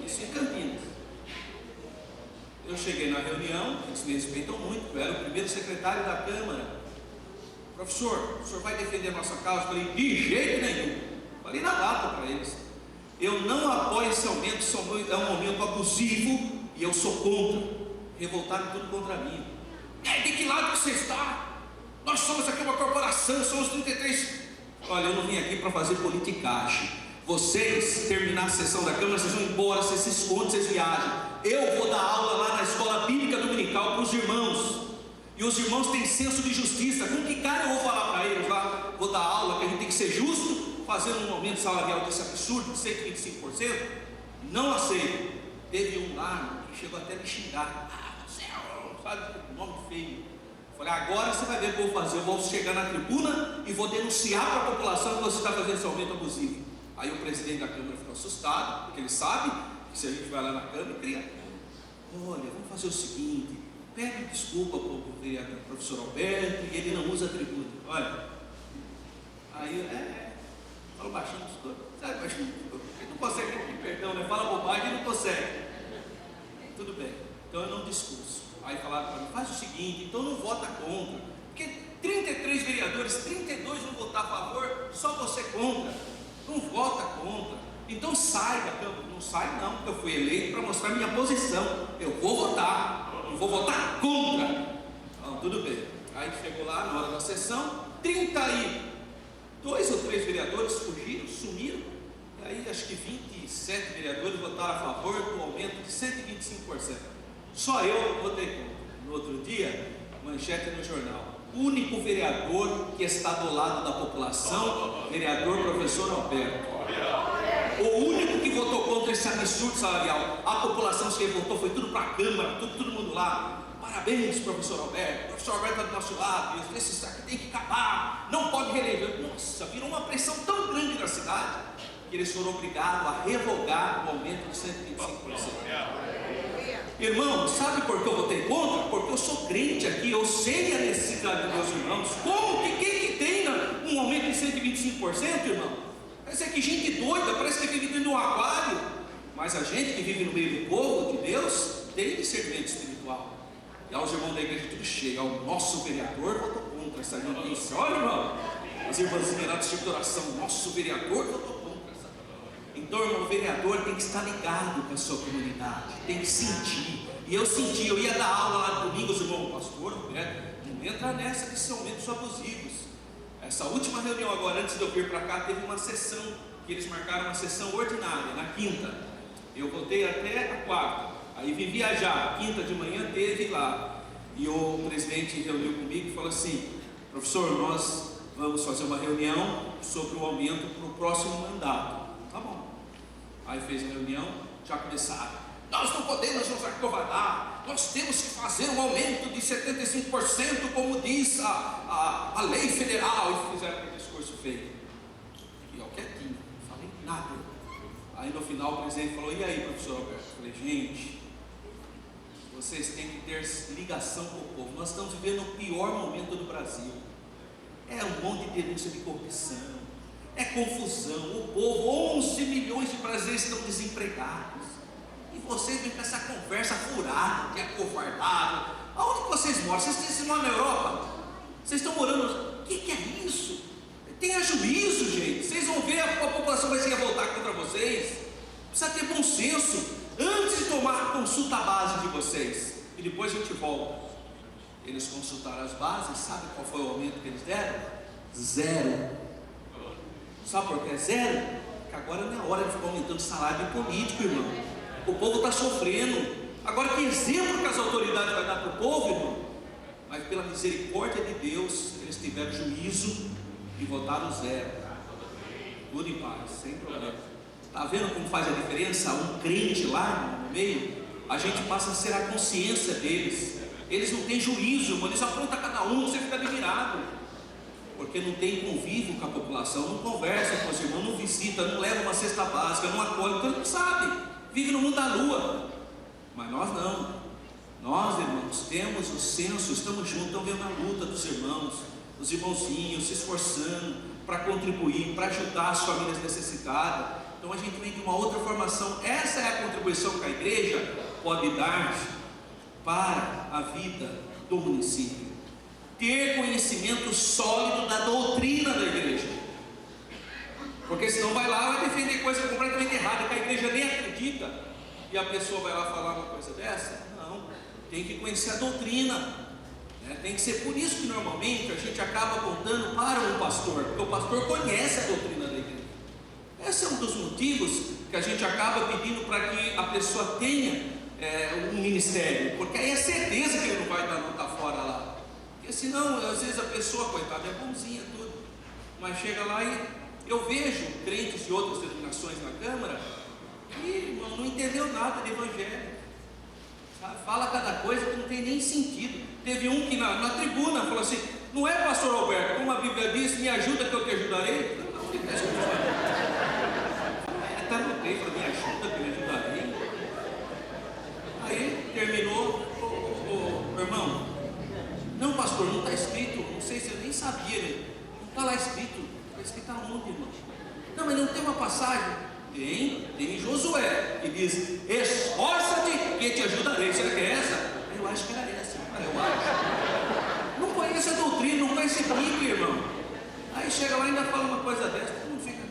isso em Campinas. Eu cheguei na reunião, eles me respeitam muito, eu era o primeiro secretário da Câmara. Professor, o senhor vai defender a nossa causa? Eu falei, de jeito nenhum. Falei na data para eles, eu não apoio esse aumento, é um aumento abusivo e eu sou contra. Revoltaram tudo contra mim. De que lado que você está? Nós somos aqui uma corporação, somos 33. Olha, eu não vim aqui para fazer politicagem. Vocês, terminar a sessão da Câmara, vocês vão embora, vocês se escondem, vocês viajam. Eu vou dar aula lá na escola bíblica dominical para os irmãos. E os irmãos têm senso de justiça. Com que cara eu vou falar para eles lá? Vou dar aula que a gente tem que ser justo, fazer um aumento salarial desse absurdo de 125%? Não aceito. Teve um lá que chegou até a me xingar. Sabe, nome feio. Falei, agora você vai ver o que eu vou fazer. Eu vou chegar na tribuna e vou denunciar para a população que você está fazendo esse aumento abusivo. Aí o presidente da Câmara ficou assustado, porque ele sabe que se a gente vai lá na Câmara, cria. Olha, vamos fazer o seguinte, pede desculpa para o vereador professor Alberto, e ele não usa a tribuna. Olha, aí fala baixinho, sabe, baixinho, ele não consegue pedir perdão, né? Fala bobagem e não consegue. Tudo bem, então eu não discurso. Aí falaram para mim, faz o seguinte, então não vota contra, porque 33 vereadores, 32 vão votar a favor, só você contra, não vota contra, então sai da Câmara. Não sai não, porque eu fui eleito para mostrar minha posição, eu vou votar, não vou votar contra. Então, tudo bem, aí chegou lá na hora da sessão, 32 ou 3 vereadores fugiram, sumiram, e aí acho que 27 vereadores votaram a favor do aumento de 125%. Só eu votei contra. No outro dia, manchete no jornal, único vereador que está do lado da população, vereador professor Alberto. O único que votou contra esse absurdo salarial. A população se revoltou, foi tudo para a Câmara, todo mundo lá. Parabéns, professor Alberto. O professor Alberto está do nosso lado, esse saco tem que acabar, não pode reeleger. Nossa, virou uma pressão tão grande na cidade que eles foram obrigados a revogar o aumento de 125%. Irmão, sabe por que eu votei contra? Porque eu sou crente aqui, eu sei a necessidade dos meus irmãos. Como que quem que tem um aumento de 125%, irmão? Parece que gente doida, parece que vive dentro de um aquário. Mas a gente que vive no meio do povo de Deus tem discernimento espiritual. E aos irmãos da igreja tudo cheio, o nosso vereador votou contra essa notícia. Olha, irmão, as irmãzinhas lá do tipo de oração, nosso vereador votou contra. Então, irmão, o vereador tem que estar ligado com a sua comunidade, tem que sentir. E eu senti, eu ia dar aula lá no domingo, os irmãos, pastor, não entra nessa de aumentos abusivos. Essa última reunião agora, antes de eu vir para cá, teve uma sessão, que eles marcaram uma sessão ordinária, na quinta. Eu voltei até a quarta, aí vim viajar, quinta de manhã teve lá. E o presidente reuniu comigo e falou assim, professor, nós vamos fazer uma reunião sobre o aumento para o próximo mandato. Tá bom. Aí fez a reunião, já começaram. Nós não podemos nos acovardar, nós temos que fazer um aumento de 75%, como diz a lei federal. E fizeram aquele discurso feio. E eu quietinho, não falei nada. Aí no final o presidente falou, e aí, professor Alberto? Eu falei, gente, vocês têm que ter ligação com o povo. Nós estamos vivendo o pior momento do Brasil. É um monte de denúncia de corrupção, é confusão, o povo, 11 milhões de brasileiros estão desempregados, e vocês vêm com essa conversa furada, que é covardado. Aonde que vocês moram? Vocês moram na Europa? Vocês estão morando, o que é isso? Tenha juízo, gente, vocês vão ver, a população vai se revoltar contra vocês. Precisa ter bom senso, antes de tomar a consulta base de vocês, e depois a gente volta. Eles consultaram as bases, sabe qual foi o aumento que eles deram? 0. Sabe por que é 0? que agora não é hora de ficar aumentando o salário de político, irmão. O povo está sofrendo. Agora, que exemplo que as autoridades vão dar para o povo, irmão? Mas pela misericórdia de Deus, eles tiveram juízo e votaram zero. Tudo em paz, sem problema. Está vendo como faz a diferença um crente lá no meio? A gente passa a ser a consciência deles. Eles não têm juízo, irmão. Eles afrontam cada um, você fica admirado. Porque não tem convívio com a população, não conversa com os irmãos, não visita, não leva uma cesta básica, não acolhe, então não sabe, vive no mundo da lua. Mas nós não. Nós, irmãos, temos o senso, estamos juntos, estamos vendo a luta dos irmãos, os irmãozinhos se esforçando para contribuir, para ajudar as famílias necessitadas. Então a gente vem de uma outra formação. Essa é a contribuição que a igreja pode dar para a vida do município. Ter conhecimento sólido da doutrina da igreja, porque senão vai lá e vai defender coisa completamente errada, que a igreja nem acredita, e a pessoa vai lá falar uma coisa dessa. Não, tem que conhecer a doutrina, né? Tem que ser por isso que normalmente a gente acaba contando para um pastor, porque o pastor conhece a doutrina da igreja. Esse é um dos motivos que a gente acaba pedindo para que a pessoa tenha um ministério, porque aí é certeza que ele não vai dar nota fora lá. Porque senão, às vezes a pessoa, coitada, é bonzinha, tudo, mas chega lá e eu vejo crentes de outras denominações na Câmara que, irmão, não entendeu nada de evangelho, sabe? Fala cada coisa que não tem nem sentido. Teve um que na tribuna falou assim: não é, pastor Alberto, como a Bíblia diz, me ajuda que eu te ajudarei? Não, ele está escutando. Está no texto, me ajuda que eu te ajudarei. Aí terminou, irmão, não, pastor, não está escrito, não sei se eu nem sabia, não está lá escrito. Está escrito aonde, irmão? Não, mas não tem uma passagem? Tem em Josué, que diz: esforça-te que te ajudarei. Será que é essa? Eu acho que era essa, eu acho. Não conhece a doutrina, não conhece a Bíblia, irmão. Aí chega lá e ainda fala uma coisa dessa, não fica.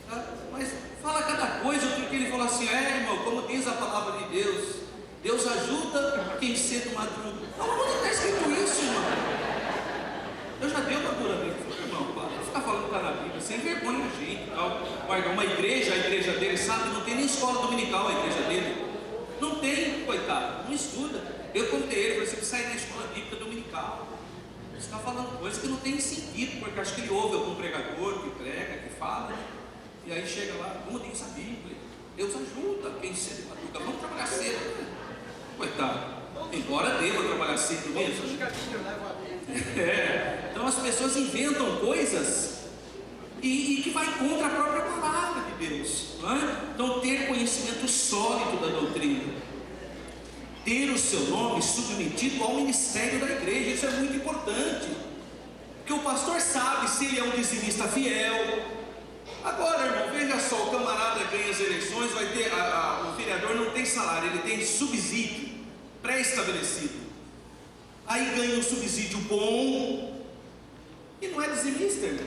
Tá? Mas fala cada coisa, porque ele falou assim: irmão, como diz a palavra de Deus, Deus ajuda quem cedo madruga. Não, onde está escrito isso, irmão? Eu já dei uma dura nele, irmão, para ficar falando que está na Bíblia, sem vergonha a gente, tal. Uma igreja, a igreja dele, sabe, não tem nem escola dominical a igreja dele. Não tem, coitado, não estuda. Eu contei ele, falei: você precisa sair da escola bíblica dominical. Você está falando coisas que não tem sentido, porque acho que ele ouve algum pregador que prega, que fala, né? E aí chega lá: como diz a Bíblia, Deus ajuda quem cedo madruga, vamos trabalhar cedo, né? Coitado. Embora deva trabalhar cedo mesmo. Então as pessoas inventam coisas e que vai contra a própria palavra de Deus, não é? Então, ter conhecimento sólido da doutrina, ter o seu nome submetido ao ministério da igreja, isso é muito importante, porque o pastor sabe se ele é um dizimista fiel. Agora, irmão, veja só, o camarada ganha as eleições, vai ter, o vereador não tem salário, ele tem subsídio pré-estabelecido, aí ganha um subsídio bom, e não é dizimista, irmão,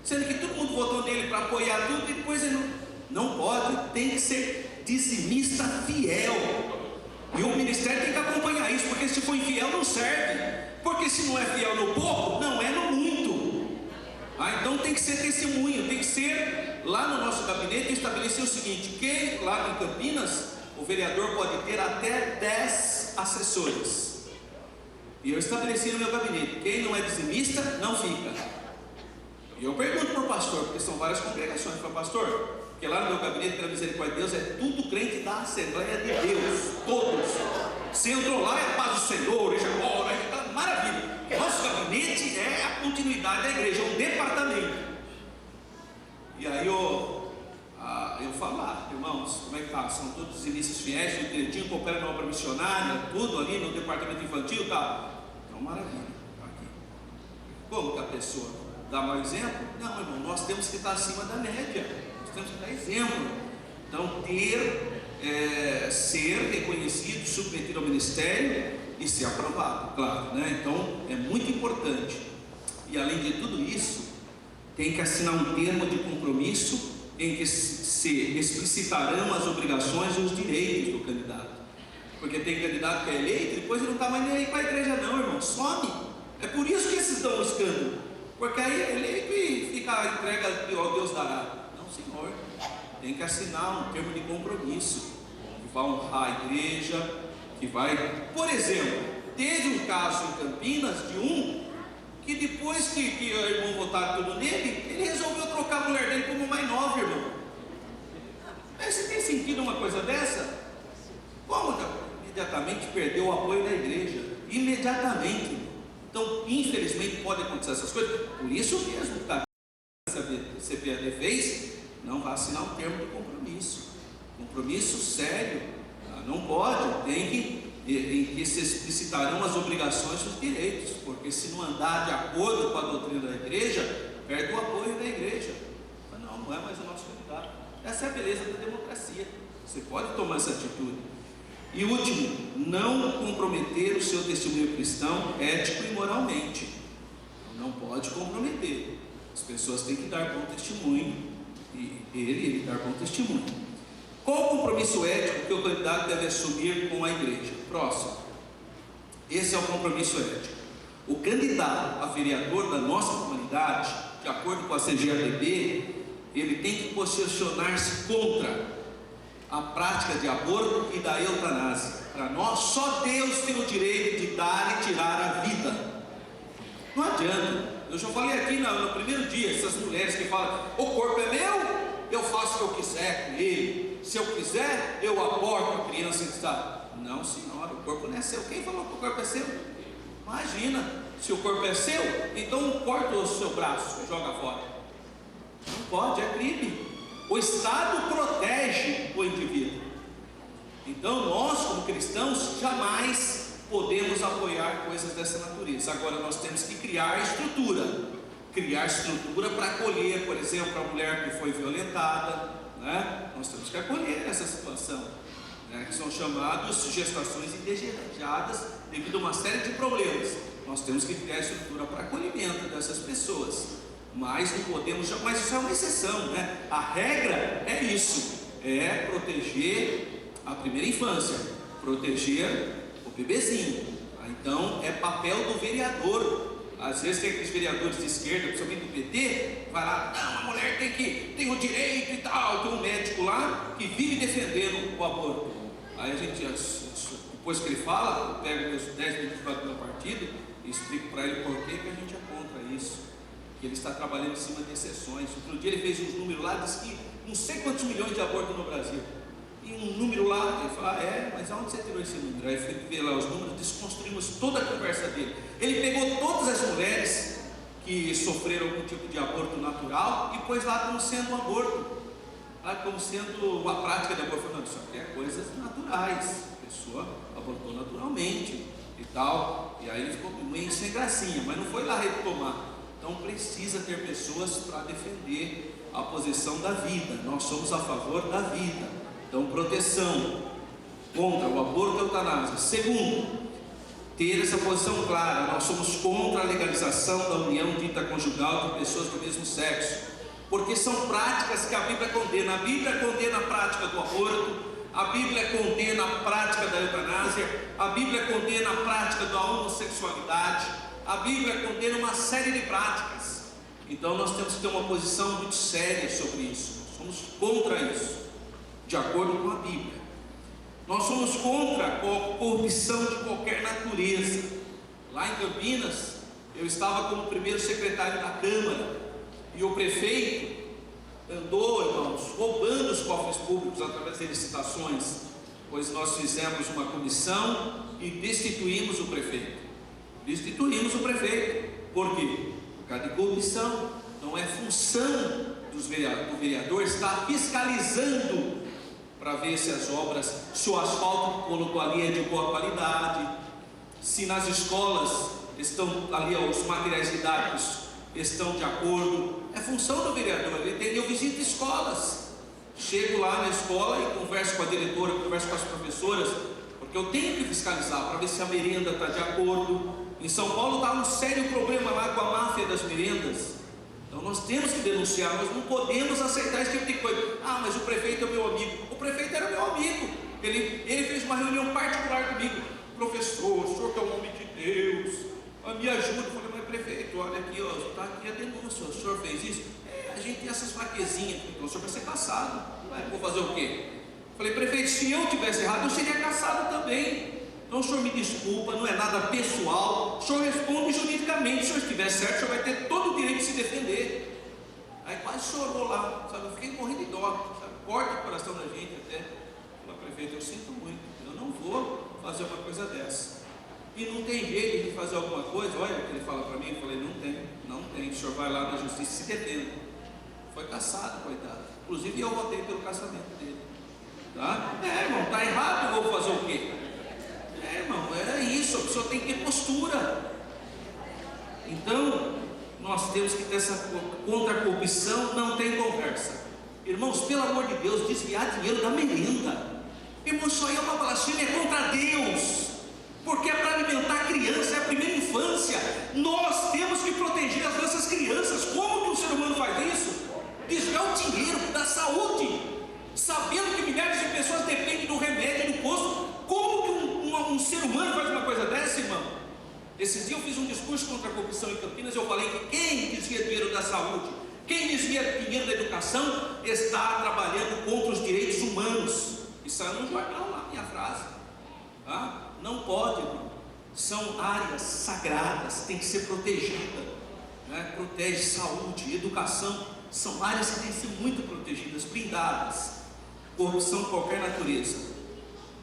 sendo que todo mundo votou nele para apoiar tudo, e depois ele não pode, tem que ser dizimista fiel, e o ministério tem que acompanhar isso, porque se for infiel não serve, porque se não é fiel no pouco, não é no muito. Então tem que ser testemunho, tem que ser, lá no nosso gabinete estabelecer o seguinte: que lá em Campinas o vereador pode ter até 10 assessores, e eu estabeleci no meu gabinete: quem não é dizimista não fica. E eu pergunto para o pastor, porque são várias congregações, para o pastor, porque lá no meu gabinete, pela misericórdia de Deus, é tudo crente da Assembleia de Deus, todos. Você entrou lá, é paz do Senhor, igreja ora, maravilha. Nosso gabinete é a continuidade da igreja, é um departamento. E aí eu falo: irmãos, como é que tá? São todos dizimistas fiéis, tudo direitinho, cooperam na obra missionária, tudo ali no departamento infantil, tá? Então, maravilha. Aqui. Como que a pessoa dá mau exemplo? Não, irmão, nós temos que estar acima da média, nós temos que dar exemplo. Então, ser reconhecido, submetido ao ministério e ser aprovado, claro, né? Então é muito importante. E além de tudo isso, tem que assinar um termo de compromisso em que se explicitarão as obrigações e os direitos do candidato, porque tem candidato que é eleito e depois ele não está mais nem aí para a igreja não, irmão, some. É por isso que esses estão buscando, porque aí é eleito e fica entrega ao Deus dará. Não, senhor. Tem que assinar um termo de compromisso, que vai honrar a igreja, que vai... Por exemplo, teve um caso em Campinas de um que depois que o irmão votaram tudo nele, ele resolveu trocar a mulher dele por uma mais nova, irmão. Mas você tem sentido uma coisa dessa? Como? Imediatamente perdeu o apoio da igreja. Imediatamente. Então, infelizmente, pode acontecer essas coisas. Por isso mesmo, tá? Essa CPAD fez, não vai assinar um termo de compromisso. Compromisso sério. Tá? Não pode, tem que se explicitarão as obrigações e os direitos, porque se não andar de acordo com a doutrina da igreja, perde o apoio da igreja. Mas não é mais o nosso candidato. Essa é a beleza da democracia. Você pode tomar essa atitude. E último, não comprometer o seu testemunho cristão ético e moralmente. Não pode comprometer. As pessoas têm que dar bom testemunho, e ele dar bom testemunho. Qual o compromisso ético que o candidato deve assumir com a igreja? Próximo. Esse é o compromisso ético. O candidato a vereador da nossa comunidade, de acordo com a CGADB, ele tem que posicionar-se contra a prática de aborto e da eutanásia. Para nós, só Deus tem o direito de dar e tirar a vida. Não adianta. Eu já falei aqui no primeiro dia, essas mulheres que falam: o corpo é meu, eu faço o que eu quiser com ele. Se eu quiser, eu aborto a criança em estado. Não, senhora, o corpo não é seu. Quem falou que o corpo é seu? Imagina, se o corpo é seu, então corta o seu braço e joga fora. Não pode, é crime. O Estado protege o indivíduo. Então nós, como cristãos, jamais podemos apoiar coisas dessa natureza. Agora nós temos que criar estrutura para acolher, por exemplo, a mulher que foi violentada, né? Nós temos que acolher essa situação, né? Que são chamadas gestações indesejadas devido a uma série de problemas. Nós temos que criar estrutura para acolhimento dessas pessoas. Mas não podemos, mas isso é uma exceção, né? A regra é isso, é proteger a primeira infância, proteger o bebezinho. Então é papel do vereador. Às vezes tem aqueles vereadores de esquerda, principalmente do PT, vai lá: não, a mulher tem o direito e tal. Tem um médico lá que vive defendendo o aborto. Aí a gente, depois que ele fala, eu pego meus 10 minutos do meu partido e explico para ele por que a gente é contra isso. Que ele está trabalhando em cima de exceções. Outro dia ele fez uns números lá, diz que não sei quantos milhões de abortos no Brasil. E um número lá, ele fala: mas aonde você tirou esse número? Aí eu fui ver lá os números, desconstruímos toda a conversa dele. Ele pegou todas as mulheres que sofreram algum tipo de aborto natural e pôs lá como sendo um aborto, lá como sendo uma prática de aborto. Não, isso aqui é coisas naturais, a pessoa abortou naturalmente e tal. E aí ele ficou meio sem gracinha, mas não foi lá retomar. Então precisa ter pessoas para defender a posição da vida. Nós somos a favor da vida. Então, proteção contra o aborto e a eutanásia. Segundo, ter essa posição clara: nós somos contra a legalização da união dita conjugal de pessoas do mesmo sexo, porque são práticas que a Bíblia condena. A Bíblia condena a prática do aborto, a Bíblia condena a prática da eutanásia, a Bíblia condena a prática da homossexualidade, a Bíblia condena uma série de práticas. Então nós temos que ter uma posição muito séria sobre isso. Nós somos contra isso, de acordo com a Bíblia. Nós somos contra a corrupção de qualquer natureza. Lá em Campinas, eu estava como primeiro secretário da Câmara, e o prefeito andou, irmãos, roubando os cofres públicos através de licitações, pois nós fizemos uma comissão e destituímos o prefeito. Por quê? Por causa de corrupção. Não é função do vereador estar fiscalizando para ver se as obras, se o asfalto que colocou ali é de boa qualidade, se nas escolas estão ali os materiais didáticos estão de acordo. É função do vereador. Eu visito escolas, chego lá na escola e converso com a diretora, converso com as professoras, porque eu tenho que fiscalizar para ver se a merenda está de acordo. Em São Paulo está um sério problema lá com a máfia das merendas. Então nós temos que denunciar, nós não podemos aceitar esse tipo de coisa. Mas o prefeito é meu amigo. O prefeito era meu amigo. Ele fez uma reunião particular comigo. Professor, o senhor que é o homem de Deus, me ajuda. Eu falei: mas prefeito, olha aqui, está aqui a denúncia, o senhor fez isso? a gente tem essas fraquezinhas. Então o senhor vai ser cassado. Vou fazer o quê? Falei, prefeito, se eu tivesse errado, eu seria cassado também. Então o senhor me desculpa, não é nada pessoal, o senhor responde juridicamente. Se o senhor estiver certo, o senhor vai ter todo o direito de se defender. Aí quase chorou lá, sabe? Eu fiquei morrendo de dó, sabe? Corta o coração da gente até. Falei, prefeito, eu sinto muito, eu não vou fazer uma coisa dessa. E não tem jeito de fazer alguma coisa. Olha o que ele fala para mim. Eu falei, não tem, o senhor vai lá na justiça e se defenda. Foi cassado, coitado. Inclusive eu votei pelo cassamento dele. Tá? Irmão, tá errado, eu vou fazer o quê? Irmão, é isso, a pessoa tem que ter postura. Então, nós temos que ter essa contra a corrupção, não tem conversa. Irmãos, pelo amor de Deus, desviar dinheiro da merenda. Irmão, isso aí é uma blasfêmia, é contra Deus. Porque é para alimentar a criança, é a primeira infância. Nós temos que proteger as nossas crianças. Como que o ser humano faz isso? Desviar o dinheiro da saúde, sabendo que milhares de pessoas dependem do remédio, do posto. Como que um ser humano faz uma coisa dessa, irmão? Esses dias eu fiz um discurso contra a corrupção em Campinas. Eu falei que quem desvia dinheiro da saúde, quem desvia dinheiro da educação, está trabalhando contra os direitos humanos. Isso saiu no jornal lá, minha frase. Tá? Não pode, irmão. São áreas sagradas, tem que ser protegida, né? Protege saúde, educação, são áreas que têm que ser muito protegidas, blindadas. Corrupção de qualquer natureza,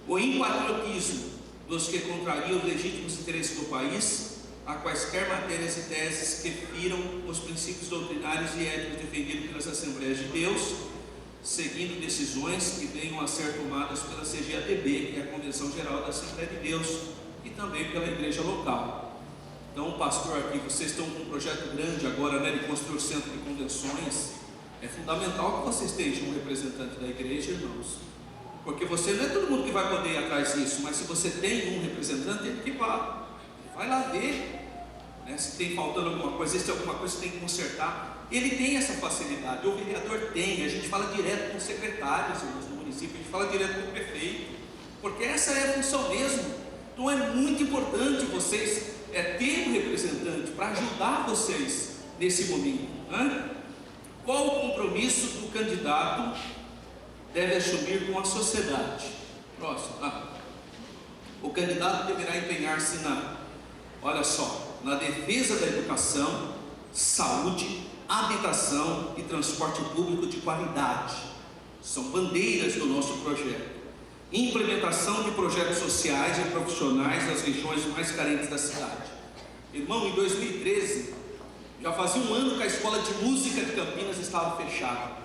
o impatriotismo dos que contrariam os legítimos interesses do país, a quaisquer matérias e teses que firam os princípios doutrinários e éticos defendidos pelas Assembleias de Deus, seguindo decisões que venham a ser tomadas pela CGADB, que é a Convenção Geral da Assembleia de Deus, e também pela igreja local. Então, pastor, aqui vocês estão com um projeto grande agora, né, de construir o centro de convenções. É fundamental que vocês tenham um representante da igreja, irmãos, porque você não é todo mundo que vai poder ir atrás disso, mas se você tem um representante, ele que vai lá ver, né, se tem faltando alguma coisa, se tem alguma coisa que tem que consertar. Ele tem essa facilidade, o vereador tem, a gente fala direto com os secretários do município, a gente fala direto com o prefeito, porque essa é a função mesmo. Então é muito importante vocês ter um representante para ajudar vocês nesse momento, né? Qual o compromisso do candidato deve assumir com a sociedade? Próximo. O candidato deverá empenhar-se na defesa da educação, saúde, habitação e transporte público de qualidade. São bandeiras do nosso projeto. Implementação de projetos sociais e profissionais nas regiões mais carentes da cidade. Irmão, em 2013, já fazia um ano que a escola de música de Campinas estava fechada.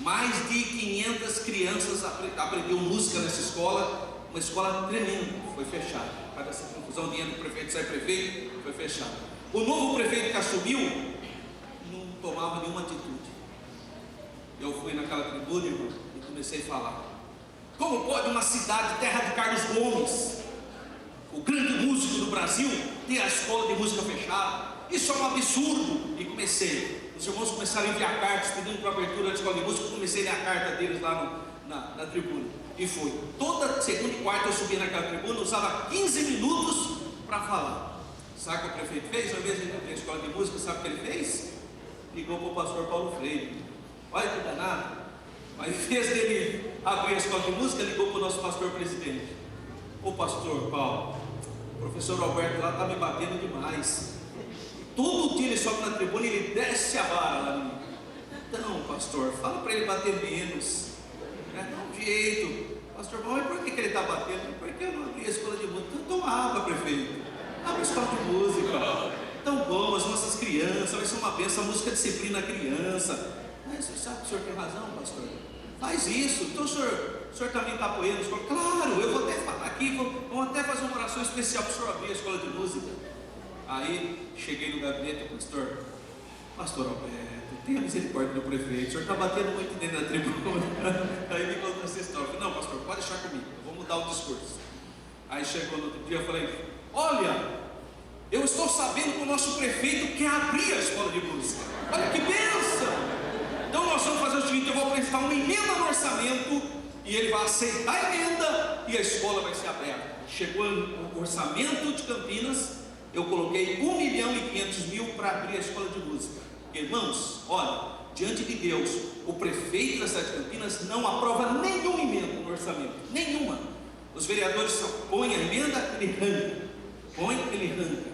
Mais de 500 crianças aprendiam música nessa escola, uma escola tremenda, foi fechada. Por causa dessa confusão, dinheiro do prefeito sai prefeito, foi fechado. O novo prefeito que assumiu não tomava nenhuma atitude. Eu fui naquela tribuna, irmão, e comecei a falar. Como pode uma cidade, terra de Carlos Gomes, o grande músico do Brasil, ter a escola de música fechada? Isso é um absurdo. E comecei, os irmãos começaram a enviar cartas pedindo para a abertura da escola de música. Eu comecei a ler a carta deles lá na tribuna. E foi, toda segunda e quarta eu subia naquela tribuna, usava 15 minutos para falar. Sabe o que o prefeito fez? Uma vez ele foi na escola de música, sabe o que ele fez? Ligou para o pastor Paulo Freire. Olha que danado. Mas em vez dele abrir a escola de música, ligou para o nosso pastor presidente. Ô pastor Paulo, o professor Alberto lá está me batendo demais. Todo dia ele sobe na tribuna e ele desce a vara lá no... Então, pastor, fala para ele bater menos. Dá um jeito. Pastor Paulo, mas por que ele está batendo? Porque eu não abri a escola de música. Então toma água, prefeito. Abre a escola de música. Tão bom, as nossas crianças, vai ser uma bênção, a música disciplina a criança. Mas você sabe que o senhor tem razão, pastor? Faz isso. Então o senhor também está apoiando a escola? Claro, eu vou até falar aqui, vamos até fazer uma oração especial para o senhor abrir a escola de música. Aí cheguei no gabinete, pastor Alberto, tenha misericórdia do prefeito, o senhor está batendo muito dentro da tribuna. Aí me contou essa história. Eu falei, não, pastor, pode deixar comigo, eu vou mudar o discurso. Aí chegou no outro dia, eu falei, olha, eu estou sabendo que o nosso prefeito quer abrir a escola de música. Olha que bênção! Então nós vamos fazer o seguinte, eu vou apresentar uma emenda no orçamento e ele vai aceitar a emenda e a escola vai ser aberta. Chegou o orçamento de Campinas, eu coloquei 1.500.000 para abrir a escola de música. Irmãos, olha, diante de Deus, o prefeito da cidade de Campinas não aprova nenhuma emenda no orçamento, nenhuma. Os vereadores só põem a emenda, ele arranca, põe, ele arranca.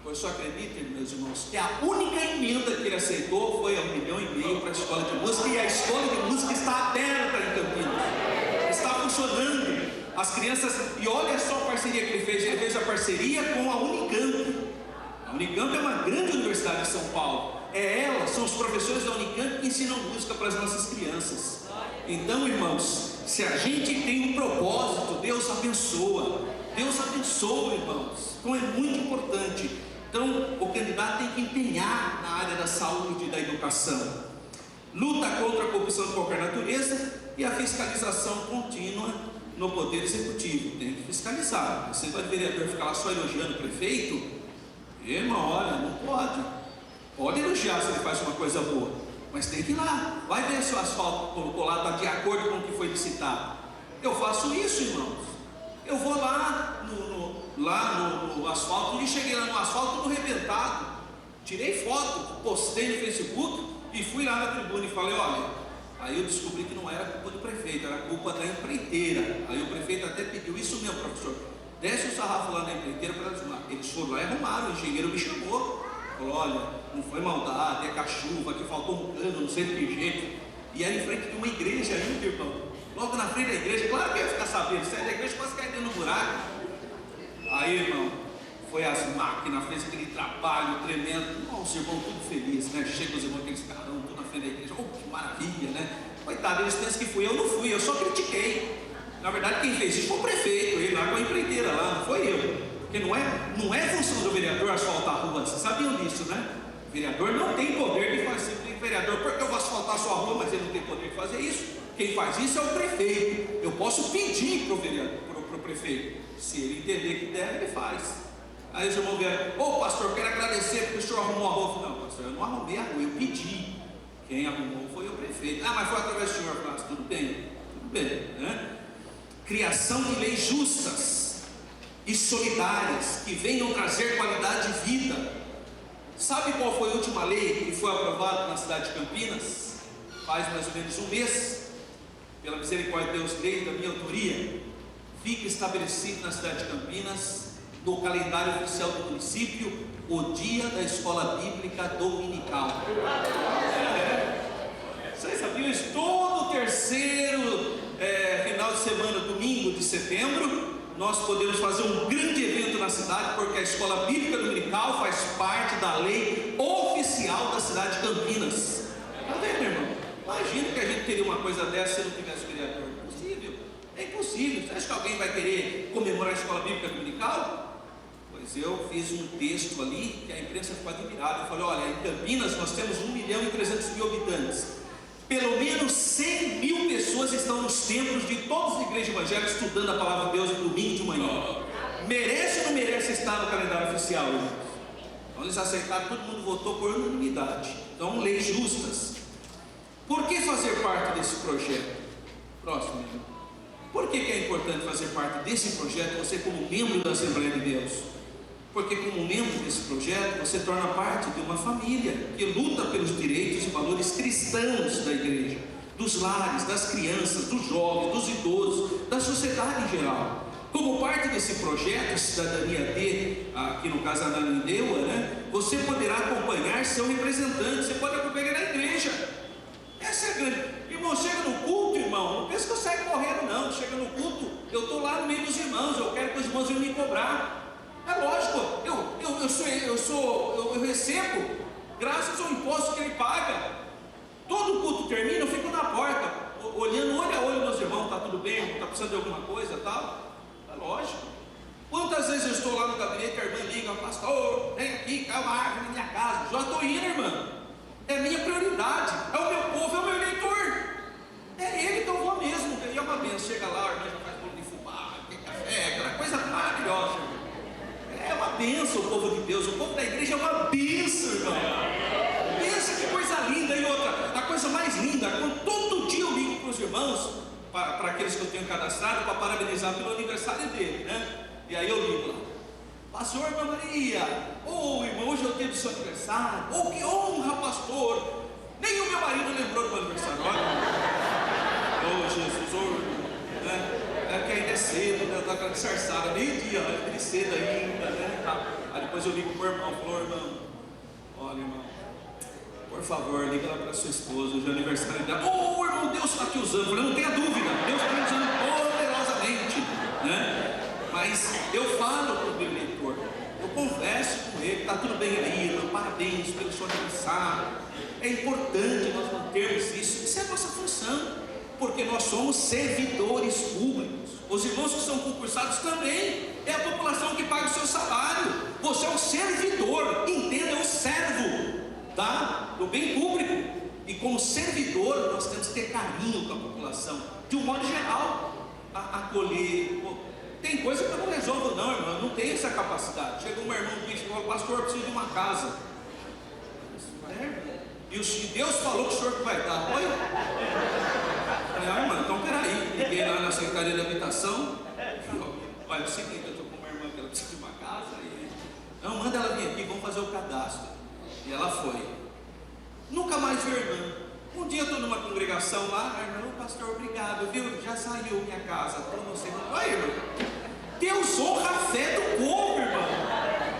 Eu só acredito, meus irmãos, que a única emenda que ele aceitou foi 1,5 milhão para a escola de música, e a escola de música está aberta em Campinas, está funcionando. As crianças, e olha só a parceria que ele fez a parceria com a Unicamp. A Unicamp é uma grande universidade de São Paulo. São os professores da Unicamp que ensinam música para as nossas crianças. Então, irmãos, se a gente tem um propósito, Deus abençoa. Deus abençoa, irmãos. Então é muito importante. Então, o candidato tem que empenhar na área da saúde e da educação. Luta contra a corrupção de qualquer natureza e a fiscalização contínua no Poder Executivo. Tem que fiscalizar. Você vai vereador ficar lá só elogiando o prefeito? Irmão, olha, não pode. Pode elogiar se ele faz uma coisa boa, mas tem que ir lá. Vai ver se o asfalto colocou lá está de acordo com o que foi licitado. Eu faço isso, irmãos. Eu vou lá no asfalto, e cheguei lá no asfalto tudo arrebentado. Tirei foto, postei no Facebook e fui lá na tribuna e falei, olha, aí eu descobri que não era culpa do prefeito, era culpa da empreiteira. Aí o prefeito até pediu, isso mesmo, professor, desce o sarrafo lá na empreiteira para arrumar. Eles foram lá e arrumaram, o engenheiro me chamou, falou, olha, não foi maldade, é cachuva, que faltou um cano, não sei de que jeito. E era em frente de uma igreja ainda, irmão, logo na frente da igreja. Claro que eu ia ficar sabendo, sai da igreja, quase cair dentro do buraco. Aí, irmão, foi as máquinas, fez aquele trabalho tremendo. Os irmãos tudo felizes, né? Chega os irmãos, aqueles carrão, tudo na frente da igreja. Oh, que maravilha, né? Coitado, eles pensam que fui eu, não fui, eu só critiquei. Na verdade, quem fez isso foi o prefeito, ele lá com a empreiteira lá, não foi eu. Porque não é função do vereador asfaltar ruas, vocês sabiam disso, né? O vereador não tem poder de fazer. Vereador, porque eu vou asfaltar a sua rua, mas ele não tem poder de fazer isso. Quem faz isso é o prefeito. Eu posso pedir para o vereador, para o prefeito. Se ele entender que deve, ele faz. Aí os irmãos vieram, pastor, eu quero agradecer porque o senhor arrumou a rua. Não, pastor, eu não arrumei a rua, eu pedi. Quem arrumou foi o prefeito. Mas foi através do senhor. Mas tudo bem, né? Criação de leis justas e solidárias que venham trazer qualidade de vida. Sabe qual foi a última lei que foi aprovada na cidade de Campinas? Faz mais ou menos um mês. Pela misericórdia de Deus, lei da minha autoria, fica estabelecido na cidade de Campinas, no calendário oficial do município, o dia da escola bíblica dominical. Vocês sabiam isso? Todo o terceiro final de semana, domingo de setembro, nós podemos fazer um grande evento na cidade, porque a escola bíblica dominical faz parte da lei oficial da cidade de Campinas. Tá vendo, irmão? Imagina que a gente teria uma coisa dessa se não tivesse vereador. Impossível, é impossível. Você acha que alguém vai querer comemorar a escola bíblica dominical? Pois eu fiz um texto ali que a imprensa ficou admirada. Eu falei, olha, em Campinas nós temos 1.300.000 habitantes. Pelo menos 100.000 pessoas estão nos templos de todas as igrejas evangélicas estudando a palavra de Deus no domingo de manhã. Merece ou não merece estar no calendário oficial, irmãos? Então eles aceitaram, todo mundo votou por unanimidade. Então, leis justas. Por que fazer parte desse projeto? Próximo, irmão. Por que é importante fazer parte desse projeto, você como membro da Assembleia de Deus? Porque como membro desse projeto, você torna parte de uma família que luta pelos direitos e valores cristãos da igreja, dos lares, das crianças, dos jovens, dos idosos, da sociedade em geral. Como parte desse projeto, Cidadania D, aqui no caso a Ananindeua, né, você poderá acompanhar seu representante, você pode acompanhar na igreja. Essa é a grande. Irmão, chega no culto, irmão, não pensa que eu saio correndo, não. Chega no culto, eu estou lá no meio dos irmãos, eu quero que os irmãos venham me cobrar. É lógico, eu recebo graças ao imposto que ele paga. Todo culto termina, eu fico na porta, olhando olho a olho meus irmãos, está tudo bem, está precisando de alguma coisa e tal. É lógico. Quantas vezes eu estou lá no gabinete, a irmã liga, pastor, vem aqui, cai uma árvore na minha casa. Já estou indo, irmã. É minha prioridade, é o meu povo, é o meu eleitor. É ele que eu vou mesmo. E é uma benção, chega lá, a irmã já faz bolo de fubá, tem café, aquela coisa maravilhosa, irmão. É uma benção o povo de Deus, o povo da igreja é uma benção, irmão. Pensa que coisa linda. E outra, a coisa mais linda, quando todo dia eu ligo para os irmãos, para aqueles que eu tenho cadastrado, para parabenizar pelo aniversário dele, né? E aí eu ligo lá, pastor, irmã Maria, irmão, hoje é o dia do seu aniversário, que honra, pastor. Nem o meu marido lembrou do meu aniversário. Olha, Jesus, né? Que ainda é cedo, né? Está com a disfarçada, meio-dia, é cedo ainda, né? Aí depois eu ligo para o irmão, falou, irmão, olha, irmão, por favor, liga lá para sua esposa, hoje é aniversário dela. Irmão, Deus está te usando. Eu falei, não tenha dúvida, Deus está me usando poderosamente, né? Mas eu falo para o meu leitor, eu converso com ele, está tudo bem aí, irmão, parabéns pelo seu aniversário. É importante nós mantermos isso é a nossa função, porque nós somos servidores públicos. Os irmãos que são concursados também, é a população que paga o seu salário. Você é um servidor, entenda, é um servo, tá? Do bem público. E como servidor, nós temos que ter carinho com a população, de um modo geral, acolher. Tem coisa que eu não resolvo não, irmão, eu não tenho essa capacidade. Chega uma irmã e diz, pastor, eu preciso de uma casa. E Deus falou que o senhor vai dar. Olha, irmã, então peraí. Liguei lá na Secretaria de Habitação. Olha, é o seguinte, eu estou com uma irmã que ela precisa de uma casa. Não, manda ela vir aqui, vamos fazer o cadastro. E ela foi. Nunca mais vi a irmã. Um dia eu estou numa congregação lá, a irmã, pastor, obrigado, viu? Já saiu minha casa. Olha, irmão, Deus honra a fé do povo, irmão.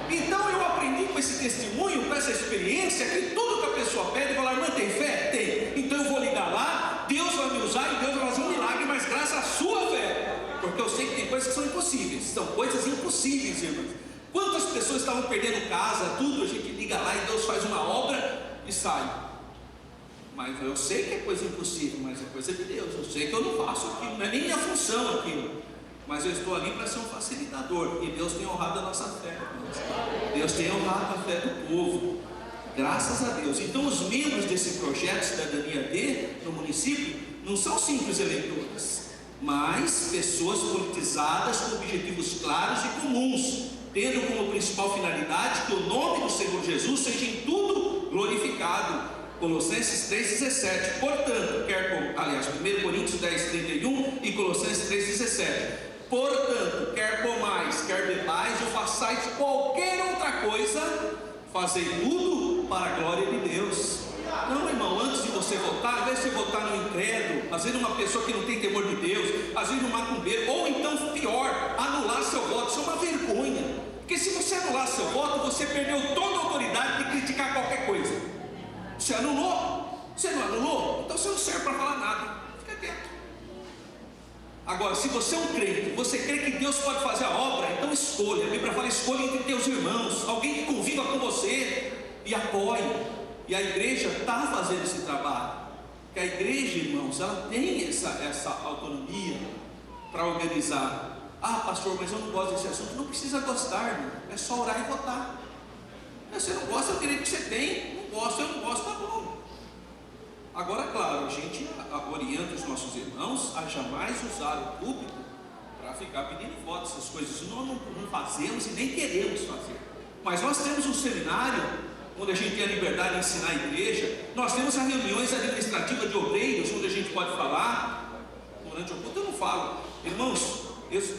Então eu aprendi com esse testemunho, com essa experiência, que tudo que a pessoa pede, falar, irmã, tem fé? Tem. Então eu vou ligar lá, Deus vai me usar e Deus vai fazer um milagre, mas graças à sua fé. Porque eu sei que tem coisas que são impossíveis, são coisas impossíveis, irmãos. Quantas pessoas estavam perdendo casa, tudo, a gente liga lá e Deus faz uma obra e sai. Mas eu sei que é coisa impossível, mas é coisa de Deus. Eu sei que eu não faço aquilo, não é nem minha função aquilo. Mas eu estou ali para ser um facilitador. E Deus tem honrado a nossa fé, irmãos. Deus tem honrado a fé do povo. Graças a Deus. Então os membros desse projeto Cidadania D no município não são simples eleitores, mas pessoas politizadas com objetivos claros e comuns, tendo como principal finalidade que o nome do Senhor Jesus seja em tudo glorificado. Colossenses 3,17. Portanto, 1 Coríntios 10,31 e Colossenses 3,17. Portanto, quer comais, quer bebais ou façais qualquer outra coisa, fazei tudo para a glória de Deus. Não, irmão, antes de você votar, ao invés de você votar no incrédulo, às vezes uma pessoa que não tem temor de Deus, às vezes no macumbeiro, ou então pior, anular seu voto. Isso é uma vergonha, porque se você anular seu voto, você perdeu toda a autoridade de criticar qualquer coisa. Você anulou? Você não anulou? Então você não serve para falar nada, fica quieto. Agora, se você é um crente, você crê que Deus pode fazer a obra, então escolha. A Bíblia fala, escolha entre teus irmãos, alguém que conviva com você e apoie. E a igreja está fazendo esse trabalho. Porque a igreja, irmãos, ela tem essa autonomia para organizar. Ah, pastor, mas eu não gosto desse assunto. Não precisa gostar, irmão. É só orar e votar. Você não gosta, é o direito que você tem. Não gosta, eu não gosto, tá bom. Agora, claro, a gente orienta os nossos irmãos a jamais usar o público para ficar pedindo voto, essas coisas. Nós não fazemos e nem queremos fazer. Mas nós temos um seminário onde a gente tem a liberdade de ensinar a igreja. Nós temos as reuniões administrativas de obreiros, onde a gente pode falar. Durante o culto eu não falo. Irmãos,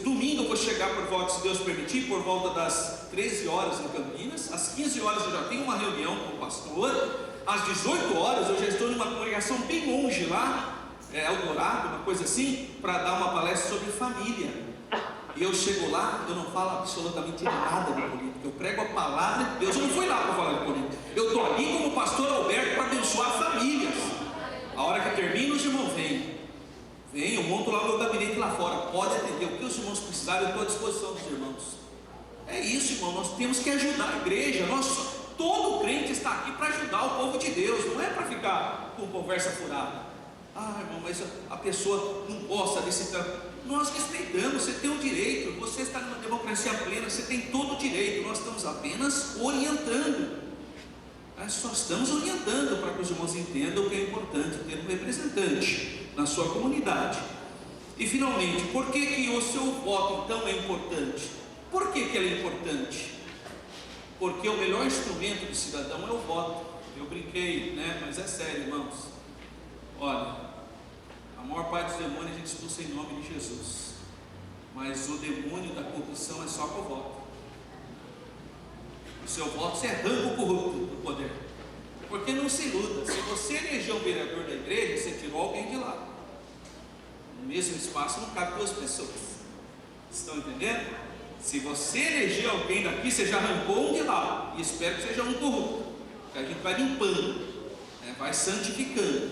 domingo eu vou chegar por volta, se Deus permitir, por volta das 13 horas em Campinas. Às 15 horas eu já tenho uma reunião com o pastor. Às 18 horas eu já estou numa congregação bem longe lá, Eldorado, uma coisa assim, para dar uma palestra sobre família. E eu chego lá, eu não falo absolutamente nada de política, eu prego a palavra de Deus. Eu não fui lá para falar de política, eu estou ali como pastor Alberto para abençoar famílias. A hora que termina, os irmãos vêm, eu monto lá o meu gabinete lá fora, pode atender o que os irmãos precisarem, eu estou à disposição dos irmãos. É isso, irmão, nós temos que ajudar a igreja. Todo crente está aqui para ajudar o povo de Deus, não é para ficar com conversa furada. Ah, irmão, mas a pessoa não gosta desse campo. Nós respeitamos, você tem o direito, você está numa democracia plena, você tem todo o direito. Nós estamos apenas orientando. Nós só estamos orientando para que os irmãos entendam que é importante ter um representante na sua comunidade. E finalmente, por que o seu voto então é importante? Por que ele é importante? Porque o melhor instrumento do cidadão é o voto. Eu brinquei, né? Mas é sério, irmãos. Olha, a maior parte dos demônios a gente expulsa em nome de Jesus. Mas o demônio da corrupção é só com o voto. o seu voto, você arranca o corrupto do poder. Porque não se iluda, se você elegeu um vereador da igreja, você tirou alguém de lá. No mesmo espaço não cabe duas pessoas. Estão entendendo? Se você eleger alguém daqui, você já arrancou um de lá. E espero que seja um corrupto, que a gente vai limpando, né? Vai santificando.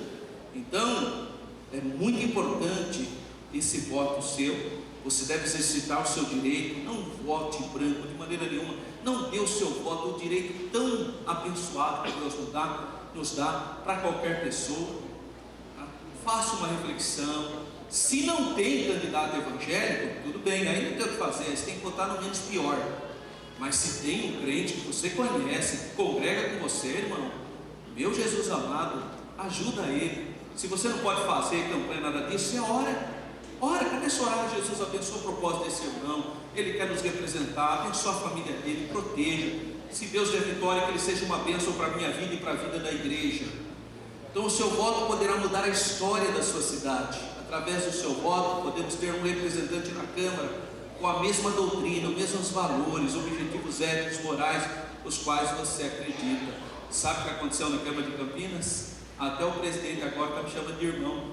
Então, é muito importante esse voto seu. Você deve exercitar o seu direito. Não vote branco de maneira nenhuma. Não dê o seu voto, o direito tão abençoado que Deus nos dá para qualquer pessoa. Tá? Faça uma reflexão. Se não tem candidato evangélico, tudo bem, aí não tem o que fazer, você tem que votar no menos pior. Mas se tem um crente que você conhece, que congrega com você, irmão, meu Jesus amado, ajuda ele. Se você não pode fazer campanha, nada disso, você ora, começa a orar. Jesus abençoa o propósito desse irmão, ele quer nos representar, abençoa a família dele, proteja. Se Deus der vitória, que ele seja uma bênção para a minha vida e para a vida da igreja. Então o seu voto poderá mudar a história da sua cidade. Através do seu voto, podemos ter um representante na Câmara com a mesma doutrina, os mesmos valores, objetivos éticos, morais, os quais você acredita. Sabe o que aconteceu na Câmara de Campinas? Até o presidente agora está me chamando de irmão.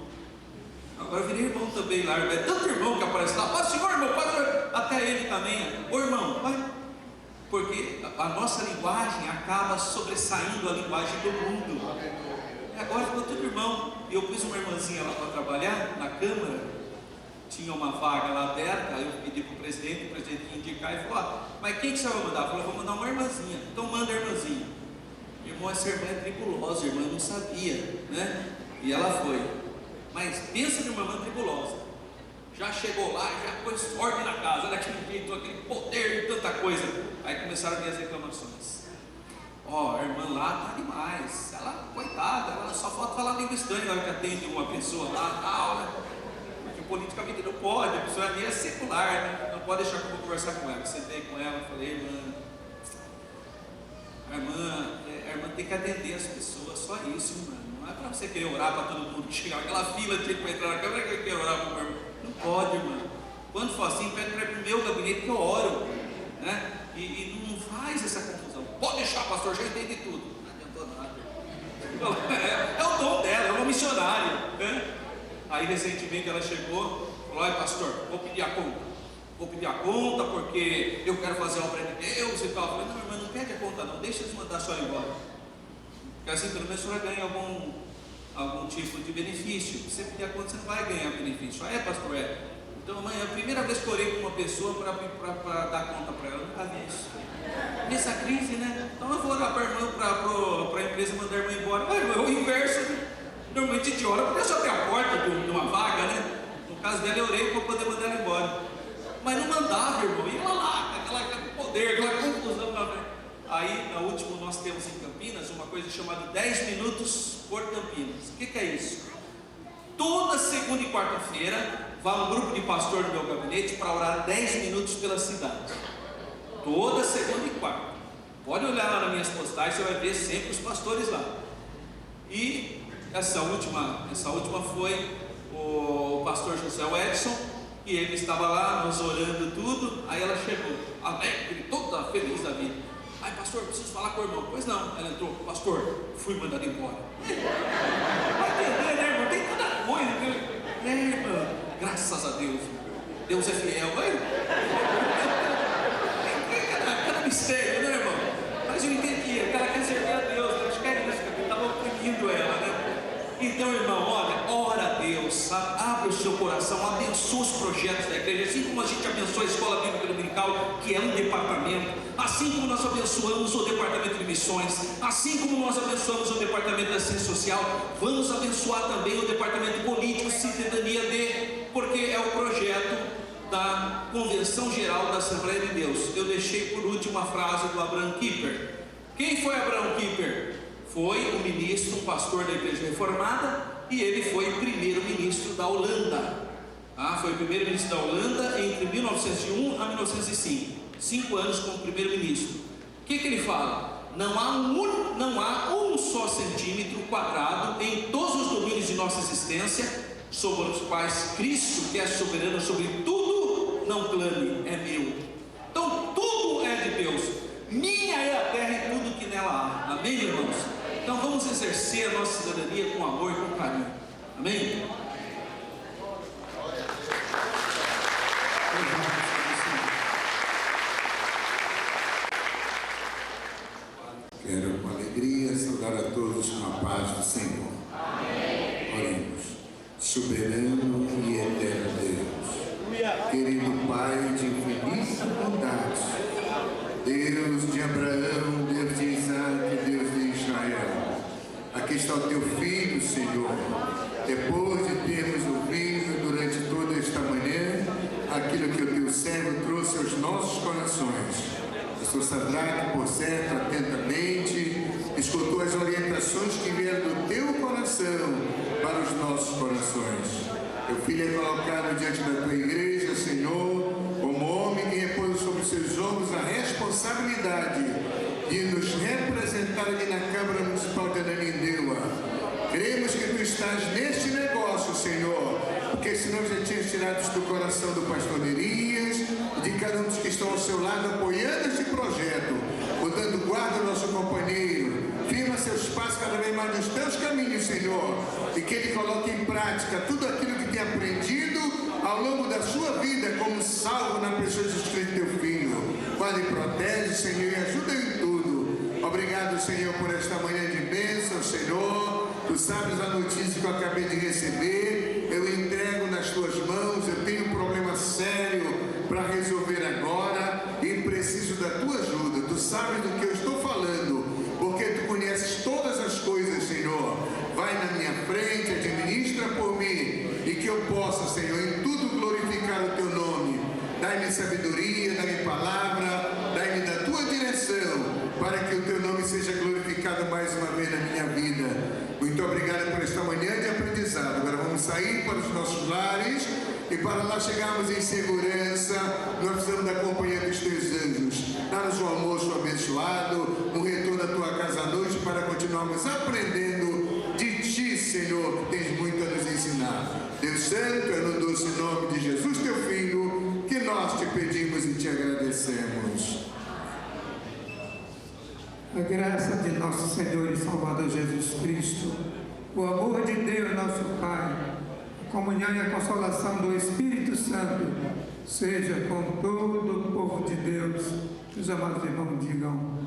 Agora eu virei irmão também lá. É tanto irmão que aparece lá. Pode, senhor, irmão, pode. Até ele também. Ô irmão, vai. Porque a nossa linguagem acaba sobressaindo a linguagem do mundo. Agora ficou tudo irmão. Eu pus uma irmãzinha lá para trabalhar na Câmara, tinha uma vaga lá aberta. Aí eu pedi para o presidente ia indicar e falou: mas quem que você vai mandar? Eu falei: vou mandar uma irmãzinha. Então manda a irmãzinha. Irmão, essa irmã é tribulosa, a irmã não sabia, né? E ela foi. Mas pensa numa irmã tribulosa. Já chegou lá, já pôs ordem na casa, daquele jeito, aquele poder e tanta coisa. Aí começaram a vir as reclamações. A irmã lá tá demais, ela, coitada, ela só falta falar língua estranha na hora que atende uma pessoa lá, tal, né? Porque politicamente não pode, a pessoa ali é secular, né? Não pode deixar que eu vou conversar com ela. Sentei com ela, falei: irmã, a irmã tem que atender as pessoas, só isso, irmã. Não é para você querer orar para todo mundo que chegar aquela fila de para entrar na câmera, que eu quero orar para o meu irmão. Não pode, irmã. Quando for assim, pede para ir para o meu gabinete que eu oro, né? E não faz essa confusão. Pode deixar, pastor, já entendi tudo. Não adiantou nada. É o dom dela, é uma missionária, né? Aí recentemente ela chegou, falou: olha, pastor, vou pedir a conta porque eu quero fazer a obra de Deus e tal. Eu falei: não, irmã, não pede a conta não, deixa eles mandar a senhora embora. Porque assim pelo menos a senhora ganha algum tipo de benefício. Se você pedir a conta, você não vai ganhar benefício. Ah, é, pastor? É. Então, mãe, é a primeira vez que eu orei com uma pessoa para dar conta para ela, eu nunca vi isso. Nessa crise, né? Então eu vou orar para a irmã, para a empresa mandar a irmã embora. Mas é o inverso, né? Normalmente a gente ora porque só tem a porta de uma vaga, né? No caso dela, eu orei para poder mandar ela embora. Mas não mandava, irmão. E ela lá, aquele poder, aquela confusão. Aí, na última, nós temos em Campinas uma coisa chamada 10 minutos por Campinas. O que é isso? Toda segunda e quarta-feira vai um grupo de pastor no meu gabinete para orar 10 minutos pela cidade. Toda segunda e quarta. Pode olhar lá nas minhas postais, você vai ver sempre os pastores lá. E essa última foi o pastor José Edson, e ele estava lá, nós orando tudo. Aí ela chegou, alegre, toda feliz da vida. Ai, pastor, preciso falar com o irmão. Pois não, ela entrou: pastor, fui mandado embora. Vai entender, né, irmão? Tem tanta coisa, viu? Irmão, graças a Deus, Deus é fiel, vai. Cada mistério, né, irmão? Mas eu entendi, ela quer servir a Deus, eu acho que é isso, que estava oprimindo ela, né? Então, irmão, olha, ora a Deus, sabe? Abre o seu coração, abençoa os projetos da igreja, assim como a gente abençoa a Escola Bíblica Dominical, que é um departamento, assim como nós abençoamos o departamento de missões, assim como nós abençoamos o departamento da assistência social, vamos abençoar também o departamento político, cidadania porque é o projeto da Convenção Geral da Assembleia de Deus. Eu deixei por último a frase do Abraham Kuyper. Quem foi Abraham Kuyper? Foi um ministro, um pastor da Igreja Reformada, e ele foi primeiro-ministro da Holanda. Foi primeiro-ministro da Holanda entre 1901 a 1905. 5 anos como primeiro-ministro. O que ele fala? Não há um só centímetro quadrado em todos os domínios de nossa existência sobre os quais Cristo, que é soberano sobre tudo, não clame: é meu. Então tudo é de Deus. Minha é a terra Amém, irmãos? Então vamos exercer a nossa cidadania com amor e com carinho. Amém? Quero com alegria saudar a todos com a paz do Senhor. Amém. Oremos. Soberano e eterno Deus, querido Pai de infinita bondade, Deus de Abraão, Deus de Isaac, Deus de Israel, aqui está o teu filho, Senhor. Depois de termos ouvido durante toda esta manhã aquilo que o teu servo trouxe aos nossos corações, o Sr. Sadraque, por certo, atentamente escutou as orientações que vieram do teu coração para os nossos corações. Teu filho é colocado diante da tua igreja, Senhor, como homem que repousa sobre seus ombros a responsabilidade de nos representar ali na Câmara Municipal de Ananindeua. Cremos que tu estás neste negócio, Senhor, porque senão já tinhas tirado do coração do pastor Nerias e de cada um dos que estão ao seu lado apoiando este projeto, dando guarda ao nosso companheiro. Firma seus passos cada vez mais nos teus caminhos, Senhor, e que ele coloque em prática tudo aquilo que tem aprendido ao longo da sua vida como salvo na pessoa de Jesus Cristo, teu Filho. Guarda e protege, Senhor, e ajuda em tudo. Obrigado, Senhor, por esta manhã de bênção, Senhor. Tu sabes a notícia que eu acabei de receber, eu entrego nas tuas mãos. Eu tenho um problema sério para resolver agora e preciso da tua ajuda. Tu sabes do que eu estou falando, porque tu conheces todas as coisas, Senhor. Vai na minha frente, administra por mim, e que eu possa, Senhor, em tudo glorificar o teu nome. Dai-me sabedoria, dai-me palavra, dai-me da tua direção, para que o teu nome seja glorificado mais uma vez na minha vida. Muito obrigado por esta manhã de aprendizado. Agora vamos sair para os nossos lares, e para lá chegarmos em segurança, nós precisamos da companhia dos teus anjos. Dá-nos um almoço abençoado, um retorno à tua casa à noite, para continuarmos aprendendo de ti, Senhor, que tens muito a nos ensinar. Deus Santo, é no doce nome de Jesus, teu Filho, que nós te pedimos e te agradecemos. A graça de nosso Senhor e Salvador Jesus Cristo, o amor de Deus, nosso Pai, a comunhão e a consolação do Espírito Santo, seja com todo o povo de Deus. Os amados irmãos digam